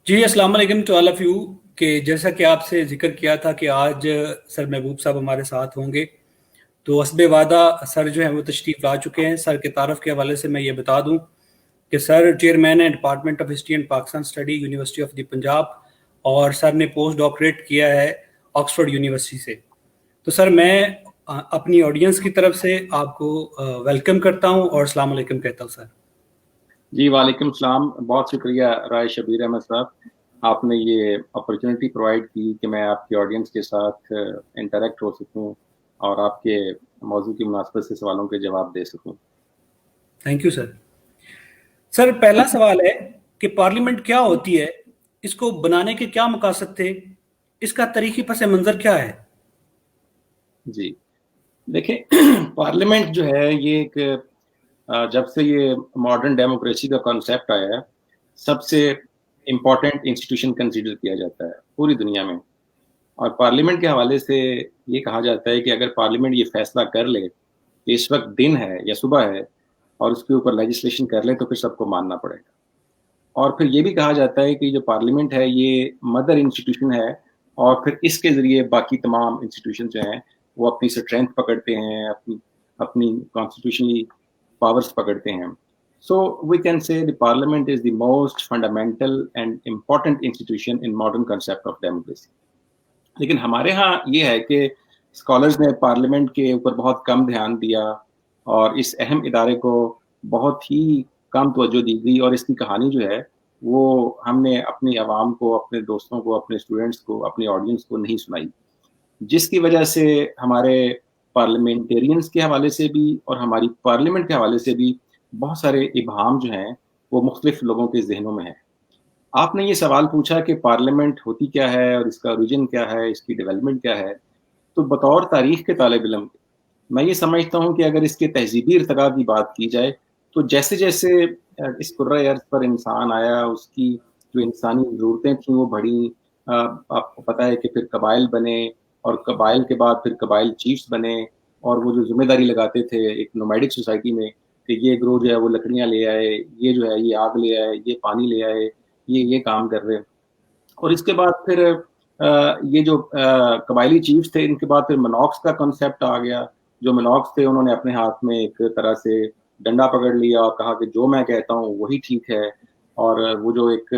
جی السلام علیکم to all of you. کہ جیسا کہ آپ سے ذکر کیا تھا کہ آج سر محبوب صاحب ہمارے ساتھ ہوں گے، تو حسب وعدہ سر جو ہیں وہ تشریف لا چکے ہیں. سر کے تعارف کے حوالے سے میں یہ بتا دوں کہ سر چیئرمین ہیں department of history and Pakistan study university of the Punjab, اور سر نے پوسٹ ڈاکٹریٹ کیا ہے آکسفورڈ یونیورسٹی سے. تو سر میں اپنی آڈینس کی طرف سے آپ کو ویلکم کرتا ہوں اور السلام علیکم کہتا ہوں. سر جی وعلیکم السلام، بہت شکریہ رائے شبیر احمد صاحب، آپ نے یہ اپرچونٹی پرووائڈ کی کہ میں آپ کی آڈینس کے ساتھ انٹریکٹ ہو سکوں اور آپ کے موضوع کی مناسبت سے سوالوں کے جواب دے سکوں. Thank you sir. سر پہلا سوال ہے کہ پارلیمنٹ کیا ہوتی ہے، اس کو بنانے کے کیا مقاصد تھے، اس کا تاریخی پس منظر کیا ہے؟ جی دیکھیں، پارلیمنٹ جو ہے یہ ایک جب سے یہ ماڈرن ڈیموکریسی کا کانسیپٹ آیا ہے، سب سے امپورٹنٹ انسٹیٹیوشن کنسیڈر کیا جاتا ہے پوری دنیا میں. اور پارلیمنٹ کے حوالے سے یہ کہا جاتا ہے کہ اگر پارلیمنٹ یہ فیصلہ کر لے کہ اس وقت دن ہے یا صبح ہے اور اس کے اوپر لیجسلیشن کر لے تو پھر سب کو ماننا پڑے گا. اور پھر یہ بھی کہا جاتا ہے کہ جو پارلیمنٹ ہے یہ مدر انسٹیٹیوشن ہے، اور پھر اس کے ذریعے باقی تمام انسٹیٹیوشن جو ہیں وہ اپنی اسٹرینتھ پکڑتے ہیں، اپنی کانسٹیٹیوشنلی پاورز پکڑتے ہیں. So we can say the parliament is the most fundamental and important institution in modern concept of democracy. لیکن ہمارے ہاں یہ ہے کہ اسکالرز نے پارلیمنٹ کے اوپر بہت کم دھیان دیا اور اس اہم ادارے کو بہت ہی کم توجہ دی گئی، اور اس کی کہانی جو ہے وہ ہم نے اپنی عوام کو، اپنے دوستوں کو، اپنے اسٹوڈنٹس کو، اپنی آڈینس کو نہیں سنائی، جس کی وجہ سے ہمارے پارلیمنٹیرینز کے حوالے سے بھی اور ہماری پارلیمنٹ کے حوالے سے بھی بہت سارے ابہام جو ہیں وہ مختلف لوگوں کے ذہنوں میں ہیں. آپ نے یہ سوال پوچھا کہ پارلیمنٹ ہوتی کیا ہے اور اس کا اوریجن کیا ہے، اس کی ڈیولپمنٹ کیا ہے. تو بطور تاریخ کے طالب علم میں یہ سمجھتا ہوں کہ اگر اس کے تہذیبی ارتقاء کی بات کی جائے تو جیسے جیسے اس کرۂ ارض پر انسان آیا، اس کی جو انسانی ضرورتیں تھیں وہ بڑھیں. آپ کو پتہ ہے کہ پھر قبائل بنے، اور قبائل کے بعد پھر قبائل چیفز بنے، اور وہ جو ذمہ داری لگاتے تھے ایک نومیڈک سوسائٹی میں کہ یہ گروہ جو ہے وہ لکڑیاں لے آئے، یہ جو ہے یہ آگ لے آئے، یہ پانی لے آئے، یہ کام کر رہے. اور اس کے بعد پھر یہ جو قبائلی چیفز تھے، ان کے بعد پھر مناکس کا کنسیپٹ آ گیا. جو مناکس تھے انہوں نے اپنے ہاتھ میں ایک طرح سے ڈنڈا پکڑ لیا اور کہا کہ جو میں کہتا ہوں وہی ٹھیک ہے. اور وہ جو ایک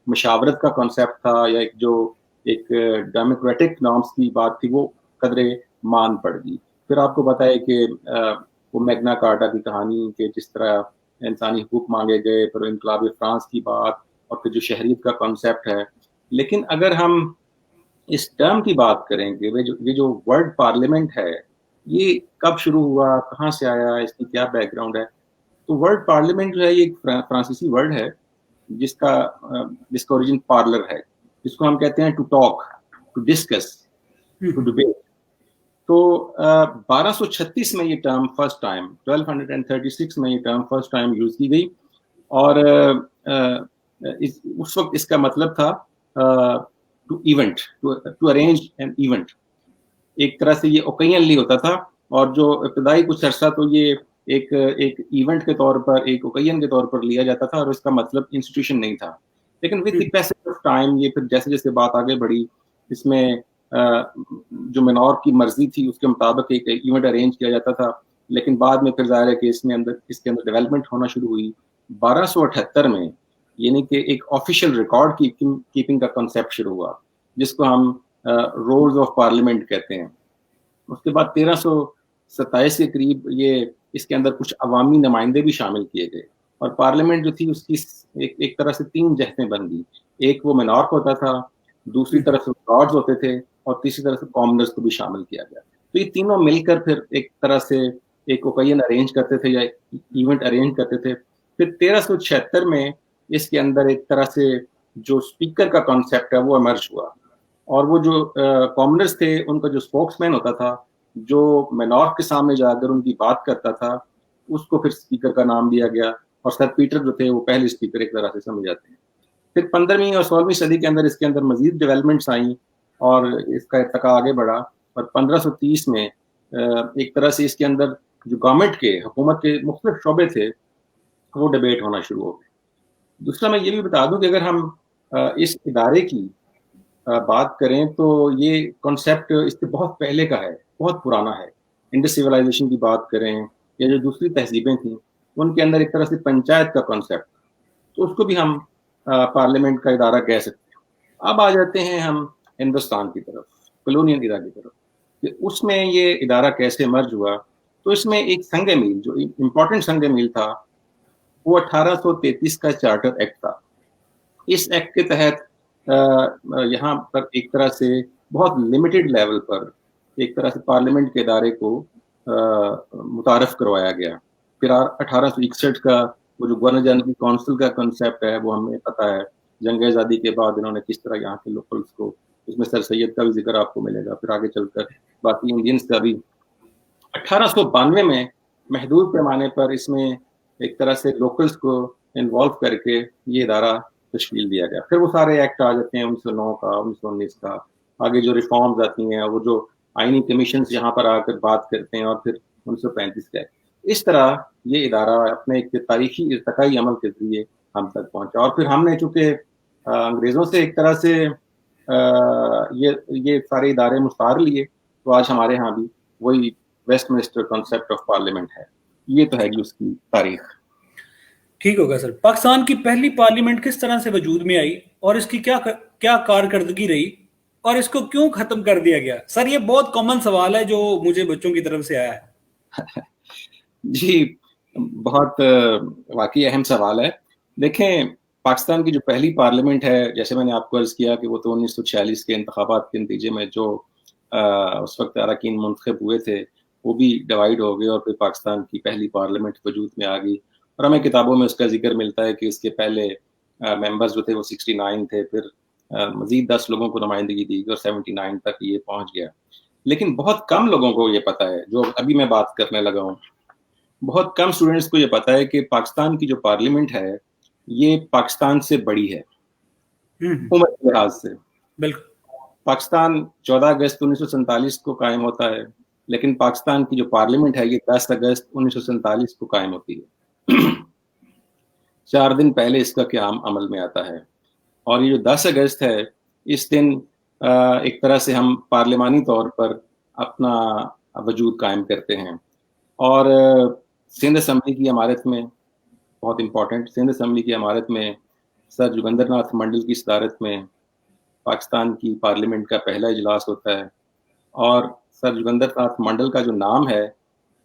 مشاورت کا کنسیپٹ تھا یا ایک ڈیموکریٹک نارمس کی بات تھی وہ قدرے مان پڑ گئی. پھر آپ کو پتہ ہے کہ وہ میگنا کارٹا کی کہانی کہ جس طرح انسانی حقوق مانگے گئے، پھر انقلاب فرانس کی بات، اور پھر جو شہریت کا کنسیپٹ ہے. لیکن اگر ہم اس ٹرم کی بات کریں کہ یہ جو ورڈ پارلیمنٹ ہے یہ کب شروع ہوا، کہاں سے آیا، اس کی کیا بیک گراؤنڈ ہے، تو ورڈ پارلیمنٹ جو ہے یہ ایک فرانسیسی ورڈ ہے جس کا اوریجن پارلر ہے، جس کو ہم کہتے ہیں to talk, to discuss, to debate. تو 1236 میں یہ ٹرم فرسٹ ٹائم 1236 میں یہ ٹرم فرسٹ ٹائم یوز کی گئی. اور اس وقت اس کا مطلب تھا to event, to arrange an event. ایک طرح سے یہ اوکیجنلی ہوتا تھا، اور جو ابتدائی کچھ عرصہ تو یہ ایک ایونٹ کے طور پر، ایک اوکیجن کے طور پر لیا جاتا تھا، اور اس کا مطلب انسٹیٹیوشن نہیں تھا. لیکن with the passage of time یہ پھر جیسے جیسے بات آگے بڑھی، اس میں جو منور کی مرضی تھی اس کے مطابق ایک ایونٹ ارینج کیا جاتا تھا. لیکن بعد میں پھر ظاہر ہے کہ اس کے اندر ڈیولپمنٹ ہونا شروع ہوئی 1278 میں، یعنی کہ ایک آفیشیل ریکارڈ کیپنگ کا کنسیپٹ شروع ہوا جس کو ہم رولز آف پارلیمنٹ کہتے ہیں. اس کے بعد 1327 کے قریب یہ اس کے اندر کچھ عوامی نمائندے بھی شامل کیے گئے، اور پارلیمنٹ جو تھی اس کی ایک طرح سے 3 جہتیں بن گئی. ایک وہ منارک ہوتا تھا، دوسری طرف لارڈز ہوتے تھے، اور تیسری طرف سے کامنرز کو بھی شامل کیا گیا. تو یہ تینوں مل کر پھر ایک طرح سے ایک اوکیجن ارینج کرتے تھے یا ایونٹ ارینج کرتے تھے. پھر 1376 میں اس کے اندر ایک طرح سے جو اسپیکر کا کانسیپٹ ہے وہ ایمرج ہوا، اور وہ جو کامنرز تھے ان کا جو اسپوکس مین ہوتا تھا، جو منارک کے سامنے جا کر ان کی بات کرتا تھا، اس کو پھر اسپیکر کا نام دیا گیا. اور سر پیٹر جو تھے وہ پہلے اسپیکر ایک طرح سے سمجھ جاتے ہیں. پھر 15ویں اور 16ویں صدی کے اندر اس کے اندر مزید ڈیولپمنٹس آئیں اور اس کا ارتقاء آگے بڑھا، اور 1530 میں ایک طرح سے اس کے اندر جو گورنمنٹ کے، حکومت کے مختلف شعبے تھے وہ ڈیبیٹ ہونا شروع ہو گئے. دوسرا میں یہ بھی بتا دوں کہ اگر ہم اس ادارے کی بات کریں تو یہ کانسیپٹ اس سے بہت پہلے کا ہے، بہت پرانا ہے. انڈس سویلائزیشن کی بات کریں یا جو دوسری تہذیبیں تھیں ان کے اندر ایک طرح سے پنچایت کا کانسیپٹ، تو اس کو بھی ہم پارلیمنٹ کا ادارہ کہہ سکتے ہیں. اب آ جاتے ہیں ہم ہندوستان کی طرف، کلونیل ایرا کی طرف، کہ اس میں یہ ادارہ کیسے مرج ہوا. تو اس میں ایک سنگ میل، جو امپورٹنٹ سنگ میل تھا، وہ 1833 کا چارٹر ایکٹ تھا. اس ایکٹ کے تحت یہاں پر ایک طرح سے بہت لمیٹڈ لیول پر ایک طرح سے پارلیمنٹ کے ادارے کو متعارف کروایا گیا. پھر 1861 کا وہ جو گورنر جنرل کی کونسل کا کنسیپٹ ہے وہ ہمیں پتہ ہے. جنگ آزادی کے بعد انہوں نے کس طرح یہاں کے لوکلس کو، اس میں سر سید کا بھی ذکر آپ کو ملے گا، پھر آگے چل کر باقی انڈینس کا بھی. 1892 میں محدود پیمانے پر اس میں ایک طرح سے لوکلس کو انوالو کر کے یہ ادارہ تشکیل دیا گیا. پھر وہ سارے ایکٹ آ جاتے ہیں 1909 کا، 1919 کا، آگے جو ریفارمز آتی ہیں، وہ جو آئینی کمیشنز یہاں پر آ کر بات کرتے ہیں، اور پھر 1935 کا. اس طرح یہ ادارہ اپنے ایک تاریخی ارتقائی عمل کے ذریعے ہم تک پہنچا. اور پھر ہم نے چونکہ انگریزوں سے ایک طرح سے یہ سارے ادارے مستعار لیے، تو آج ہمارے ہاں بھی وہی Westminster concept of parliament ہے. یہ تو ہے جی اس کی تاریخ. ٹھیک ہوگا سر. پاکستان کی پہلی پارلیمنٹ کس طرح سے وجود میں آئی اور اس کی کیا کارکردگی رہی اور اس کو کیوں ختم کر دیا گیا؟ سر یہ بہت کامن سوال ہے جو مجھے بچوں کی طرف سے آیا ہے. جی بہت واقعی اہم سوال ہے. دیکھیں پاکستان کی جو پہلی پارلیمنٹ ہے، جیسے میں نے آپ کو عرض کیا کہ وہ تو 1946 کے انتخابات کے نتیجے میں جو اس وقت اراکین منتخب ہوئے تھے وہ بھی ڈیوائیڈ ہو گئے، اور پھر پاکستان کی پہلی پارلیمنٹ وجود میں آ گئی. اور ہمیں کتابوں میں اس کا ذکر ملتا ہے کہ اس کے پہلے ممبرز جو تھے وہ 69 تھے، پھر مزید 10 لوگوں کو نمائندگی دی گئی اور 79 تک یہ پہنچ گیا. لیکن بہت کم لوگوں کو یہ پتہ ہے، جو ابھی میں بات کرنے لگا ہوں، بہت کم اسٹوڈنٹس کو یہ پتہ ہے کہ پاکستان کی جو پارلیمنٹ ہے یہ پاکستان سے بڑی ہے عمر کے لحاظ سے. بالکل. پاکستان 14 اگست 1947 کو قائم ہوتا ہے، لیکن پاکستان کی جو پارلیمنٹ ہے یہ 10 اگست 1947 کو قائم ہوتی ہے. 4 دن پہلے اس کا قیام عمل میں آتا ہے. اور یہ جو 10 اگست ہے، اس دن ایک طرح سے ہم پارلیمانی طور پر اپنا وجود قائم کرتے ہیں. اور سندھ اسمبلی کی عمارت میں، بہت امپورٹنٹ، سندھ اسمبلی کی عمارت میں سر جوگندر ناتھ منڈل کی صدارت میں پاکستان کی پارلیمنٹ کا پہلا اجلاس ہوتا ہے. اور سر جوگندر ناتھ منڈل کا جو نام ہے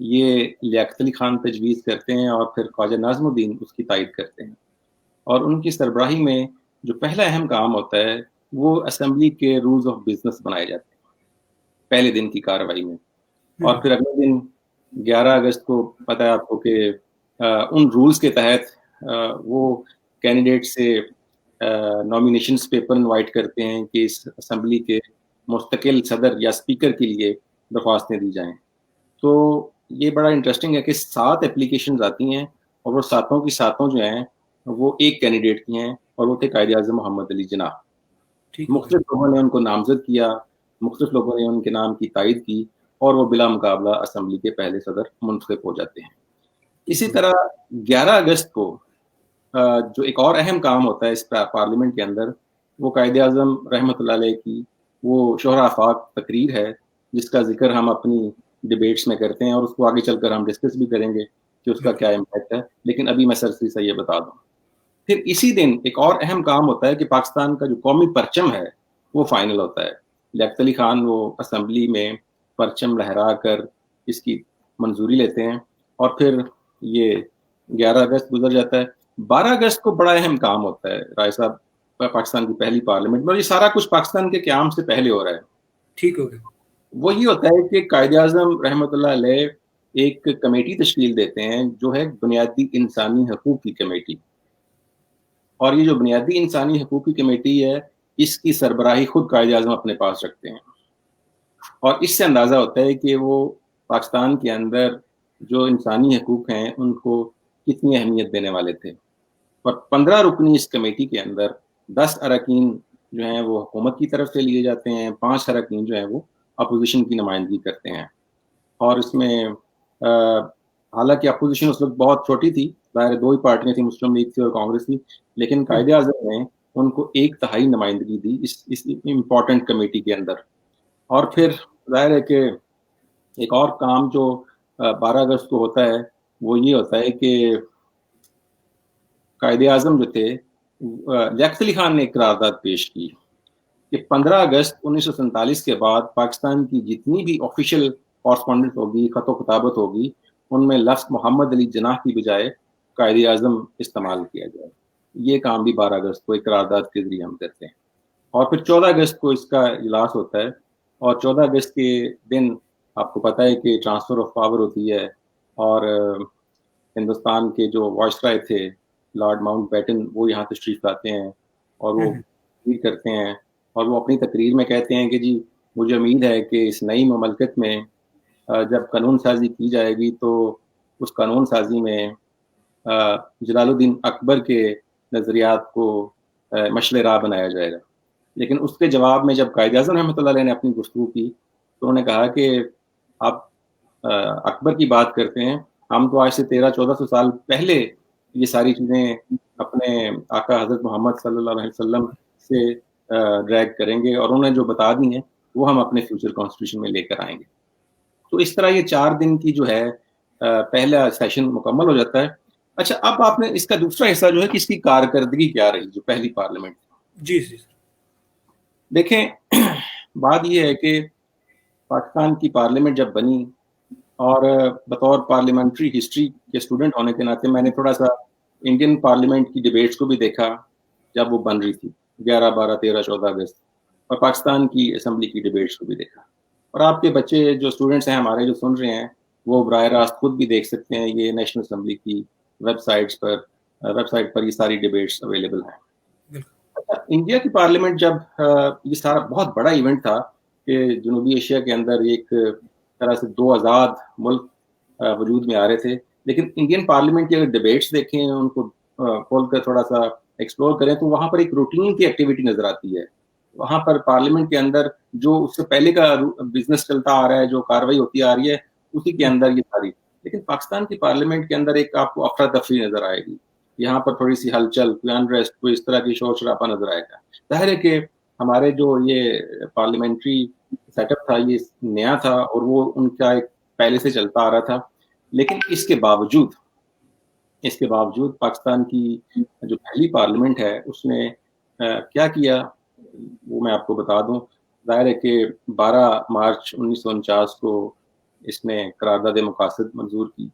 یہ لیاقت علی خان تجویز کرتے ہیں، اور پھر خواجہ ناظم الدین اس کی تائید کرتے ہیں. اور ان کی سربراہی میں جو پہلا اہم کام ہوتا ہے وہ اسمبلی کے رولز آف بزنس بنائے جاتے ہیں پہلے دن کی کارروائی میں. اور پھر اگلے دن 11 اگست کو پتہ ہے آپ کو کہ ان رولز کے تحت وہ کینڈیڈیٹ سے نامینیشنز پیپر انوائٹ کرتے ہیں کہ اس اسمبلی کے مستقل صدر یا اسپیکر کے لیے درخواستیں دی جائیں. تو یہ بڑا انٹرسٹنگ ہے کہ 7 اپلیکیشنز آتی ہیں، اور وہ 7 کی 7 جو ہیں وہ ایک کینڈیڈیٹ کی ہیں، اور وہ تھے قائد اعظم محمد علی جناح. مختلف لوگوں نے ان کو نامزد کیا، مختلف لوگوں نے ان کے نام کی تائید کی، اور وہ بلا مقابلہ اسمبلی کے پہلے صدر منتخب ہو جاتے ہیں. اسی طرح 11 اگست کو جو ایک اور اہم کام ہوتا ہے اس پارلیمنٹ کے اندر، وہ قائد اعظم رحمۃ اللہ علیہ کی وہ شہرا آفاق تقریر ہے، جس کا ذکر ہم اپنی ڈیبیٹس میں کرتے ہیں، اور اس کو آگے چل کر ہم ڈسکس بھی کریں گے کہ اس کا کیا امپیکٹ ہے. لیکن ابھی میں سرسری سے یہ بتا دوں. پھر اسی دن ایک اور اہم کام ہوتا ہے کہ پاکستان کا جو قومی پرچم ہے وہ فائنل ہوتا ہے. لیاقت علی خان وہ اسمبلی میں پرچم لہرا کر اس کی منظوری لیتے ہیں، اور پھر یہ 11 اگست گزر جاتا ہے. 12 اگست کو بڑا اہم کام ہوتا ہے رائے صاحب پاکستان کی پہلی پارلیمنٹ میں. یہ سارا کچھ پاکستان کے قیام سے پہلے ہو رہا ہے. ٹھیک ہو گیا. وہی ہوتا ہے کہ قائد اعظم رحمۃ اللہ علیہ ایک کمیٹی تشکیل دیتے ہیں جو ہے بنیادی انسانی حقوق کی کمیٹی. اور یہ جو بنیادی انسانی حقوق کی کمیٹی ہے اس کی سربراہی خود قائد اعظم اپنے پاس رکھتے ہیں. اور اس سے اندازہ ہوتا ہے کہ وہ پاکستان کے اندر جو انسانی حقوق ہیں ان کو کتنی اہمیت دینے والے تھے. اور 15 رکنی اس کمیٹی کے اندر 10 اراکین جو ہیں وہ حکومت کی طرف سے لیے جاتے ہیں، 5 اراکین جو ہیں وہ اپوزیشن کی نمائندگی کرتے ہیں. اور اس میں حالانکہ اپوزیشن اس وقت بہت چھوٹی تھی، ظاہر 2 ہی پارٹیاں تھیں، مسلم لیگ تھی اور کانگریس تھی، لیکن قائد اعظم نے ان کو 1/3 نمائندگی دی اس امپورٹنٹ کمیٹی کے اندر. اور پھر ظاہر ہے کہ ایک اور کام جو 12 اگست کو ہوتا ہے وہ یہ ہوتا ہے کہ قائد اعظم جو تھے لیاقت علی خان نے ایک قرارداد پیش کی کہ 15 اگست 1947 کے بعد پاکستان کی جتنی بھی آفیشیل کورسپونڈنس ہوگی، خط و خطابت ہوگی، ان میں لفظ محمد علی جناح کی بجائے قائد اعظم استعمال کیا جائے. یہ کام بھی 12 اگست کو ایک قرارداد کے ذریعے ہم کرتے ہیں. اور پھر 14 اگست کو اس کا اجلاس ہوتا ہے، اور 14 اگست کے دن آپ کو پتہ ہے کہ ٹرانسفر آف پاور ہوتی ہے، اور ہندوستان کے جو وائسرائے تھے لارڈ ماؤنٹ بیٹن وہ یہاں تشریف لاتے ہیں اور وہ تقریر کرتے ہیں، اور وہ اپنی تقریر میں کہتے ہیں کہ جی مجھے امید ہے کہ اس نئی مملکت میں جب قانون سازی کی جائے گی تو اس قانون سازی میں جلال الدین اکبر کے نظریات کو مشعل راہ بنایا جائے گا. لیکن اس کے جواب میں جب قائد اعظم رحمۃ اللہ علیہ نے اپنی گفتگو کی تو انہوں نے کہا کہ آپ اکبر کی بات کرتے ہیں، ہم تو آج سے 1300-1400 سال پہلے یہ ساری چیزیں اپنے آقا حضرت محمد صلی اللہ علیہ وسلم سے ڈریگ کریں گے، اور انہوں نے جو بتا دی ہیں وہ ہم اپنے فیوچر کانسٹیٹیوشن میں لے کر آئیں گے. تو اس طرح یہ 4 دن کی جو ہے پہلا سیشن مکمل ہو جاتا ہے. اچھا، اب آپ نے اس کا دوسرا حصہ جو ہے کہ اس کی کارکردگی کیا رہی جو پہلی پارلیمنٹ. جی جی دیکھیں، بات یہ ہے کہ پاکستان کی پارلیمنٹ جب بنی، اور بطور پارلیمنٹری ہسٹری کے اسٹوڈنٹ ہونے کے ناطے میں نے تھوڑا سا انڈین پارلیمنٹ کی ڈیبیٹس کو بھی دیکھا جب وہ بن رہی تھی 11, 12, 13, 14 اگست، اور پاکستان کی اسمبلی کی ڈیبیٹس کو بھی دیکھا. اور آپ کے بچے جو اسٹوڈنٹس ہیں ہمارے جو سن رہے ہیں وہ براہ راست خود بھی دیکھ سکتے ہیں، یہ نیشنل اسمبلی کی ویب سائٹ پر یہ ساری ڈیبیٹس اویلیبل ہیں. انڈیا کی پارلیمنٹ جب یہ سارا بہت بڑا ایونٹ تھا کہ جنوبی ایشیا کے اندر ایک طرح سے 2 آزاد ملک وجود میں آ رہے تھے، لیکن انڈین پارلیمنٹ کی اگر ڈیبیٹس دیکھیں، ان کو کھول کر تھوڑا سا ایکسپلور کریں تو وہاں پر ایک روٹین کی ایکٹیویٹی نظر آتی ہے. وہاں پر پارلیمنٹ کے اندر جو اس سے پہلے کا بزنس چلتا آ رہا ہے، جو کاروائی ہوتی آ رہی ہے، اسی کے اندر یہ ساری. لیکن پاکستان کی پارلیمنٹ کے اندر ایک آپ کو افراتفری نظر آئے گی، یہاں پر تھوڑی سی ہلچل، کوئی انریسٹ، کوئی اس طرح کی شور شرابہ نظر آئے گا. ظاہر ہے کہ ہمارے جو یہ پارلیمنٹری سیٹ اپ تھا یہ نیا تھا، اور وہ ان کا ایک پہلے سے چلتا آ رہا تھا. لیکن اس کے باوجود پاکستان کی جو پہلی پارلیمنٹ ہے اس نے کیا کیا وہ میں آپ کو بتا دوں. ظاہر ہے کہ 12 مارچ 1949 کو اس نے قرارداد مقاصد منظور کی.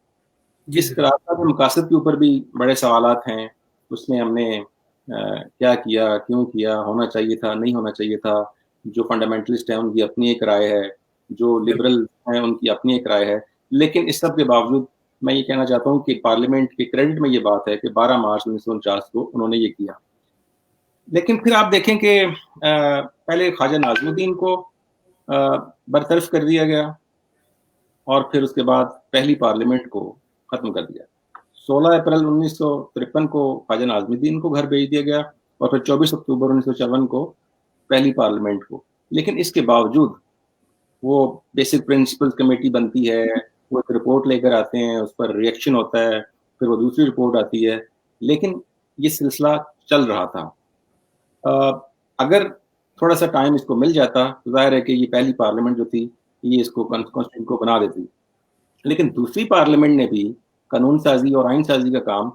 اس قرارداد مقاصد کے اوپر بھی بڑے سوالات ہیں. اس میں ہم نے کیا کیا، کیوں کیا، ہونا چاہیے تھا، نہیں ہونا چاہیے تھا. جو فنڈامنٹلسٹ ہیں ان کی اپنی ایک رائے ہے، جو لبرل ہیں ان کی اپنی ایک رائے ہے. لیکن اس سب کے باوجود میں یہ کہنا چاہتا ہوں کہ پارلیمنٹ کے کریڈٹ میں یہ بات ہے کہ 12 مارچ 1949 کو انہوں نے یہ کیا. لیکن پھر آپ دیکھیں کہ پہلے خواجہ ناظم الدین کو برطرف کر دیا گیا، اور پھر اس کے بعد پہلی پارلیمنٹ کو ختم کر دیا. 16 اپریل 1953 کو خواجہ ناظم الدین کو گھر بھیج دیا گیا، اور پھر 24 اکتوبر 1954 کو پہلی پارلیمنٹ کو. لیکن اس کے باوجود وہ بیسک پرنسپل کمیٹی بنتی ہے، وہ ایک رپورٹ لے کر آتے ہیں، اس پر ریئیکشن ہوتا ہے، پھر وہ دوسری رپورٹ آتی ہے. لیکن یہ سلسلہ چل رہا تھا. اگر تھوڑا سا ٹائم اس کو مل جاتا تو ظاہر ہے کہ یہ پہلی پارلیمنٹ جو تھی یہ اس کو کانسٹیٹیوشن کو بنا دیتی. لیکن دوسری پارلیمنٹ نے بھی قانون سازی اور آئین سازی کا کام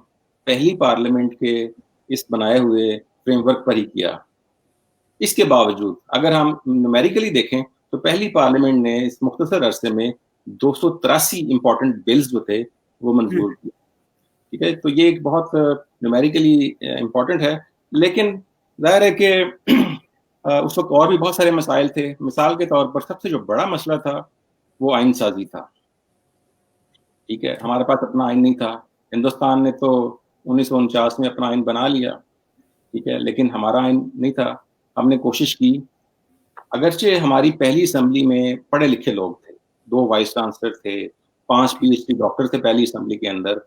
پہلی پارلیمنٹ کے اس بنائے ہوئے فریم ورک پر ہی کیا. اس کے باوجود اگر ہم نومیریکلی دیکھیں تو پہلی پارلیمنٹ نے اس مختصر عرصے میں 283 امپورٹنٹ بلز جو تھے وہ منظور کیے. ٹھیک ہے، تو یہ ایک بہت نومیریکلی امپورٹنٹ ہے. لیکن ظاہر ہے کہ اس وقت اور بھی بہت سارے مسائل تھے. مثال کے طور پر سب سے جو بڑا مسئلہ تھا وہ آئین سازی تھا. ٹھیک ہے، ہمارے پاس اپنا آئین نہیں تھا. ہندوستان نے تو 1949 میں اپنا آئین بنا لیا، ٹھیک ہے، لیکن ہمارا آئین نہیں تھا. ہم نے کوشش کی، اگرچہ ہماری پہلی اسمبلی میں پڑھے لکھے لوگ تھے، 2 وائس چانسلر تھے، 5 PhD ڈاکٹر تھے پہلی اسمبلی کے اندر.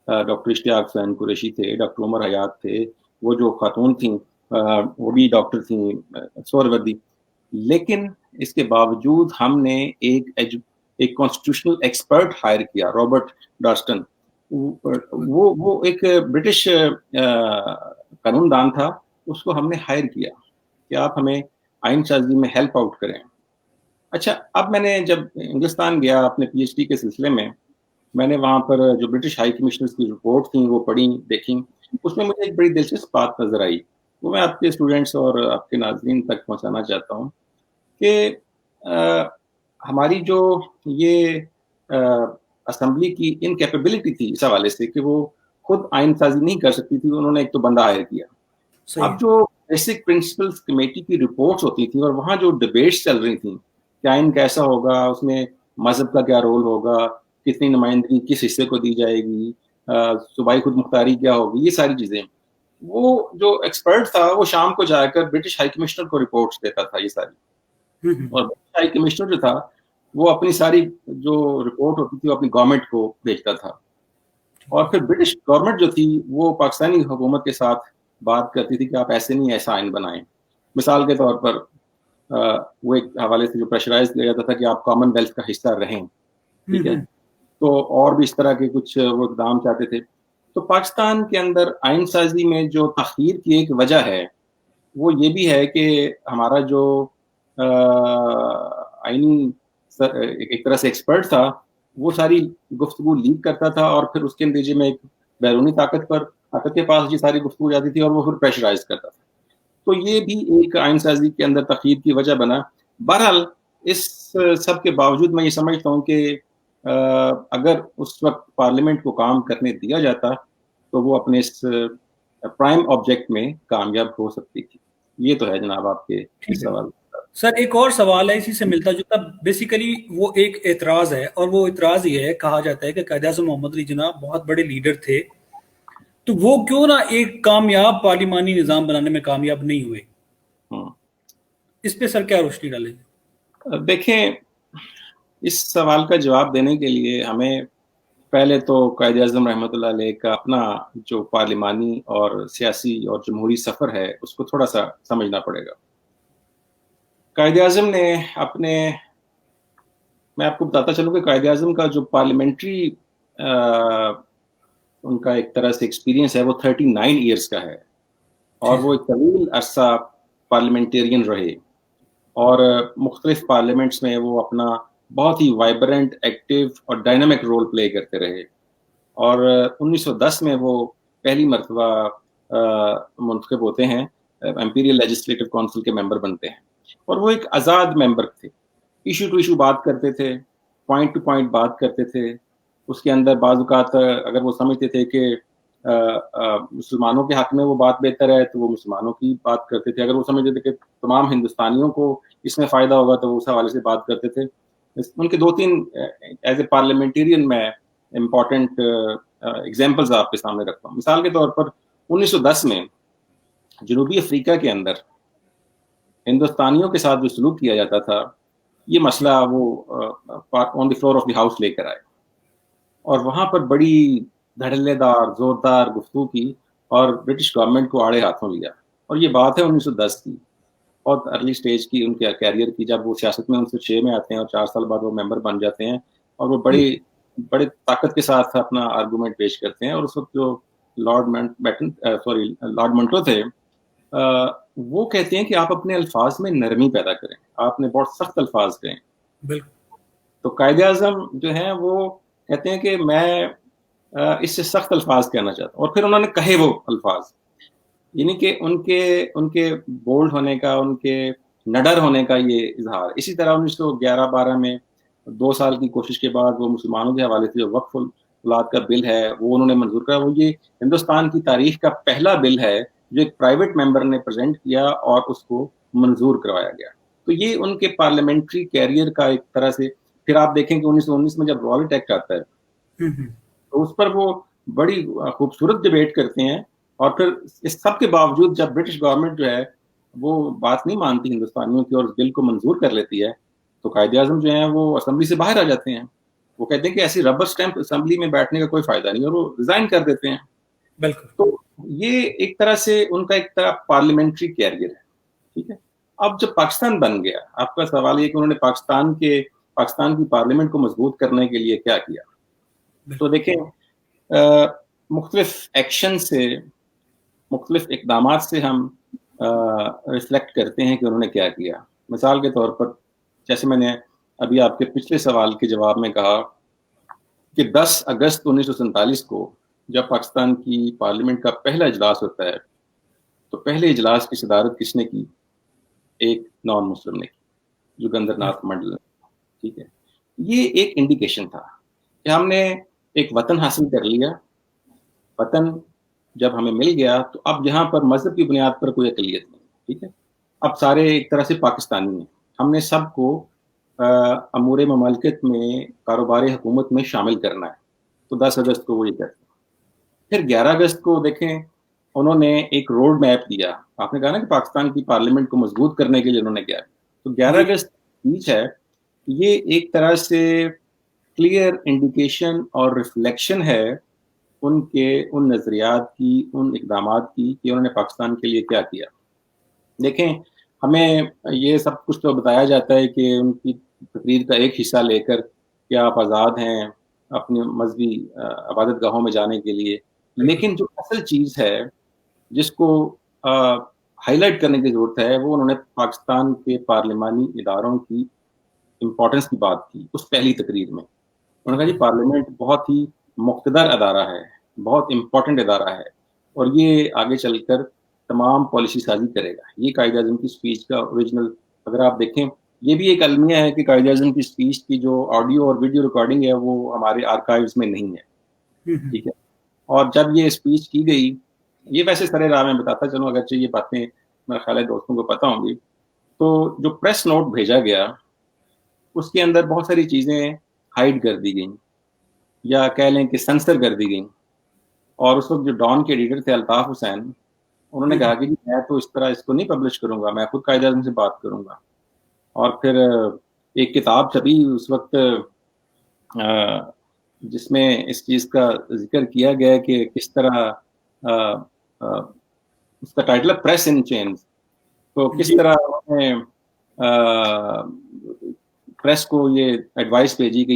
ڈاکٹر اشتیاق حسین قریشی تھے، ڈاکٹر عمر حیات تھے، وہ جو خاتون تھیں وہ بھی ڈاکٹر تھیں، سوروردی. لیکن اس کے باوجود ہم نے ایک کانسٹیٹیوشنل ایکسپرٹ ہائر کیا، رابرٹ ڈارسٹن. وہ ایک برٹش قانون دان تھا، اس کو ہم نے ہائر کیا کہ آپ ہمیں آئین سازی میں ہیلپ آؤٹ کریں. اچھا, اب میں نے جب ہندوستان گیا اپنے پی ایچ ڈی کے سلسلے میں نے وہاں پر جو برٹش ہائی کمشنرز کی رپورٹ تھیں وہ پڑھی دیکھی. اس میں مجھے ایک بڑی دلچسپ بات نظر آئی, وہ میں آپ کے اسٹوڈنٹس اور آپ کے ناظرین تک پہنچانا چاہتا ہوں کہ ہماری جو یہ اسمبلی کی انکیپیبلٹی تھی اس حوالے سے کہ وہ خود آئین سازی نہیں کر سکتی تھی, انہوں نے ایک تو بندہ ہائر کیا. اب جو بیسک پرنسپلز کمیٹی کی رپورٹس ہوتی تھیں اور وہاں جو ڈبیٹس چل رہی تھیں کہ آئین کیسا ہوگا, اس میں مذہب کا کیا رول ہوگا, کتنی نمائندگی کس حصے کو دی جائے گی, صوبائی خود مختاری کیا ہوگی, یہ ساری چیزیں, وہ جو ایکسپرٹ تھا وہ شام کو جا کر برٹش ہائی کمشنر کو رپورٹس دیتا تھا یہ ساری, اور برٹش ہائی کمشنر جو تھا وہ اپنی ساری جو رپورٹ ہوتی تھی وہ اپنی گورنمنٹ کو بھیجتا تھا, اور پھر برٹش گورنمنٹ جو تھی وہ پاکستانی حکومت کے ساتھ بات کرتی تھی کہ آپ ایسے نہیں ایسا آئین بنائیں. مثال کے طور پر وہ ایک حوالے سے جو پریشرائز کیا جاتا تھا کہ آپ کامن ویلتھ کا حصہ رہیں, ٹھیک ہے, تو اور بھی اس طرح کے کچھ وہ اقدام چاہتے تھے. تو پاکستان کے اندر آئین سازی میں جو تاخیر کی ایک وجہ ہے وہ یہ بھی ہے کہ ہمارا جو آئینی ایک طرح سے ایکسپرٹ تھا وہ ساری گفتگو لیک کرتا تھا, اور پھر اس کے نتیجے میں ایک بیرونی طاقت کے پاس یہ ساری گفتگو جاتی تھی اور وہ پھر پریشرائز کرتا تھا. تو یہ بھی ایک آئین سازی کے اندر تاخیر کی وجہ بنا. بہرحال اس سب کے باوجود میں یہ سمجھتا ہوں کہ اگر اس وقت پارلیمنٹ کو کام کرنے دیا جاتا تو وہ اپنے اس پرائم آبجیکٹ میں کامیاب ہو سکتی تھی. یہ تو ہے جناب آپ کے سوال. سر ایک اور سوال ہے اسی سے ملتا جلتا, بیسیکلی وہ ایک اعتراض ہے, اور وہ اعتراض یہ ہے, کہا جاتا ہے کہ قائد اعظم محمد علی جناح بہت بڑے لیڈر تھے, تو وہ کیوں نہ ایک کامیاب پارلیمانی نظام بنانے میں کامیاب نہیں ہوئے, اس پہ سر کیا روشنی ڈالیں گے؟ دیکھیں, اس سوال کا جواب دینے کے لیے ہمیں پہلے تو قائد اعظم رحمۃ اللہ علیہ کا اپنا جو پارلیمانی اور سیاسی اور جمہوری سفر ہے اس کو تھوڑا سا سمجھنا پڑے گا. قائد اعظم نے میں آپ کو بتاتا چلوں کہ قائد اعظم کا جو پارلیمنٹری ان کا ایک طرح سے ایکسپیرینس ہے وہ 39 ایئرس کا ہے, اور وہ ایک طویل عرصہ پارلیمنٹیرین رہے, اور مختلف پارلیمنٹس میں وہ اپنا بہت ہی وائبرنٹ, ایکٹیو اور ڈائنامک رول پلے کرتے رہے, اور 1910 میں وہ پہلی مرتبہ منتخب ہوتے ہیں, امپیریل لیجسلیٹو کونسل کے ممبر بنتے ہیں, اور وہ ایک آزاد ممبر تھے, ایشو ٹو ایشو بات کرتے تھے, پوائنٹ ٹو پوائنٹ بات کرتے تھے. اس کے اندر بعض اوقات اگر وہ سمجھتے تھے کہ مسلمانوں کے حق میں وہ بات بہتر ہے تو وہ مسلمانوں کی بات کرتے تھے, اگر وہ سمجھتے تھے کہ تمام ہندوستانیوں کو اس میں فائدہ ہوگا تو وہ اس حوالے سے بات کرتے تھے. ان کے 2-3 ایز اے پارلیمنٹیرین میں امپورٹنٹ ایگزامپلز آپ کے سامنے رکھتا ہوں. مثال کے طور پر 1910 میں جنوبی افریقہ کے اندر ہندوستانیوں کے ساتھ جو سلوک کیا جاتا تھا, یہ مسئلہ وہ آن دی فلور آف دی ہاؤس لے کر آئے, اور وہاں پر بڑی دھڑلے دار زوردار گفتگو کی اور برٹش گورنمنٹ کو آڑے ہاتھوں لیا. اور یہ بات ہے 1910 کی, بہت ارلی سٹیج کی ان کے کیریئر کی, جب وہ سیاست میں 1906 میں آتے ہیں اور 4 سال بعد وہ ممبر بن جاتے ہیں, اور وہ بڑے طاقت کے ساتھ اپنا آرگومنٹ پیش کرتے ہیں. اور اس وقت جو لارڈ منٹو تھے وہ کہتے ہیں کہ آپ اپنے الفاظ میں نرمی پیدا کریں, آپ نے بہت سخت الفاظ کہیں. بالکل. تو قائد اعظم جو ہیں وہ کہتے ہیں کہ میں اس سے سخت الفاظ کہنا چاہتا ہوں, اور پھر انہوں نے کہے وہ الفاظ, یعنی کہ ان کے بولڈ ہونے کا, ان کے نڈر ہونے کا یہ اظہار. اسی طرح 1911-12 میں 2 سال کی کوشش کے بعد وہ مسلمانوں کے حوالے سے جو وقف اولاد کا بل ہے وہ انہوں نے منظور کرا. وہ یہ ہندوستان کی تاریخ کا پہلا بل ہے جو ایک پرائیویٹ ممبر نے پریزنٹ کیا اور اس کو منظور کروایا گیا. تو یہ ان کے پارلیمنٹری کیریئر کا ایک طرح سے. پھر آپ دیکھیں کہ 1919 میں جب رالٹ ایکٹ آتا ہے تو اس پر وہ بڑی خوبصورت ڈبیٹ کرتے ہیں, اور پھر اس سب کے باوجود جب برٹش گورنمنٹ جو ہے وہ بات نہیں مانتی ہندوستانیوں کی اور اس بل کو منظور کر لیتی ہے, تو قائد اعظم جو ہیں وہ اسمبلی سے باہر آ جاتے ہیں. وہ کہتے ہیں کہ ایسی ربر اسٹیمپ اسمبلی میں بیٹھنے کا کوئی فائدہ نہیں, اور وہ ریزائن کر دیتے ہیں. بالکل. تو یہ ایک طرح سے ان کا ایک طرح پارلیمنٹری کیریئر ہے. ٹھیک ہے, اب جب پاکستان بن گیا, آپ کا سوال یہ کہ انہوں نے پاکستان کی پارلیمنٹ کو مضبوط کرنے کے لیے کیا کیا. تو دیکھیں مختلف ایکشن سے, مختلف اقدامات سے ہم ریفلیکٹ کرتے ہیں کہ انہوں نے کیا کیا. مثال کے طور پر جیسے میں نے ابھی آپ کے پچھلے سوال کے جواب میں کہا کہ 10 اگست 1947 کو جب پاکستان کی پارلیمنٹ کا پہلا اجلاس ہوتا ہے تو پہلے اجلاس کی صدارت کس نے کی؟ ایک نان مسلم نے کی، جوگندر ناتھ منڈل. ٹھیک ہے، یہ ایک انڈیکیشن تھا کہ ہم نے ایک وطن حاصل کر لیا. وطن جب ہمیں مل گیا تو اب یہاں پر مذہب کی بنیاد پر کوئی اقلیت نہیں. ٹھیک ہے، اب سارے ایک طرح سے پاکستانی ہیں. ہم نے سب کو امور مملکت میں کاروبار حکومت میں شامل کرنا ہے. تو 10 اگست کو وہ یہ کرتے ہیں. پھر 11 اگست کو دیکھیں انہوں نے ایک روڈ میپ دیا. آپ نے کہا نا کہ پاکستان کی پارلیمنٹ کو مضبوط کرنے کے لیے انہوں نے کیا. تو 11 اگست اسپیچ ہے، یہ ایک طرح سے کلیئر انڈیکیشن اور ریفلیکشن ہے ان نظریات کی، ان اقدامات کی کہ انہوں نے پاکستان کے لیے کیا کیا. دیکھیں ہمیں یہ سب کچھ تو بتایا جاتا ہے کہ ان کی تقریر کا ایک حصہ لے کر کہ آپ آزاد ہیں اپنی مذہبی عبادت گاہوں میں جانے کے لیے، لیکن جو اصل چیز ہے جس کو ہائی لائٹ کرنے کی ضرورت ہے وہ انہوں نے پاکستان کے پارلیمانی اداروں کی امپورٹنس کی بات کی اس پہلی تقریر میں. انہوں نے کہا جی پارلیمنٹ بہت ہی مقتدر ادارہ ہے، بہت امپورٹنٹ ادارہ ہے، اور یہ آگے چل کر تمام پالیسی سازی کرے گا. یہ قائد اعظم کی اسپیچ کا اوریجنل اگر آپ دیکھیں، یہ بھی ایک المیہ ہے کہ قائد اعظم کی اسپیچ کی جو آڈیو اور ویڈیو ریکارڈنگ ہے وہ ہمارے آرکائیوز میں نہیں ہے. ٹھیک ہے، اور جب یہ اسپیچ کی گئی، یہ ویسے سرے راہ میں بتاتا چلوں اگرچہ یہ باتیں میرا خیال ہے دوستوں کو پتہ ہوں گی. تو جو پریس نوٹ بھیجا گیا اس کے اندر بہت ساری چیزیں ہائیڈ کر دی گئیں یا کہہ لیں کہ سنسر کر دی گئیں. اور اس وقت جو ڈان کے ایڈیٹر تھے الطاف حسین، انہوں نے کہا کہ میں تو اس طرح اس کو نہیں پبلش کروں گا، میں خود قائد اعظم سے بات کروں گا. اور پھر ایک کتاب چھپی اس وقت جس میں اس چیز کا ذکر کیا گیا کہ کس طرح اس کا ٹائٹل ہے پریس ان چینز. تو کس طرح پریس کو یہ ایڈوائس بھیجی کہ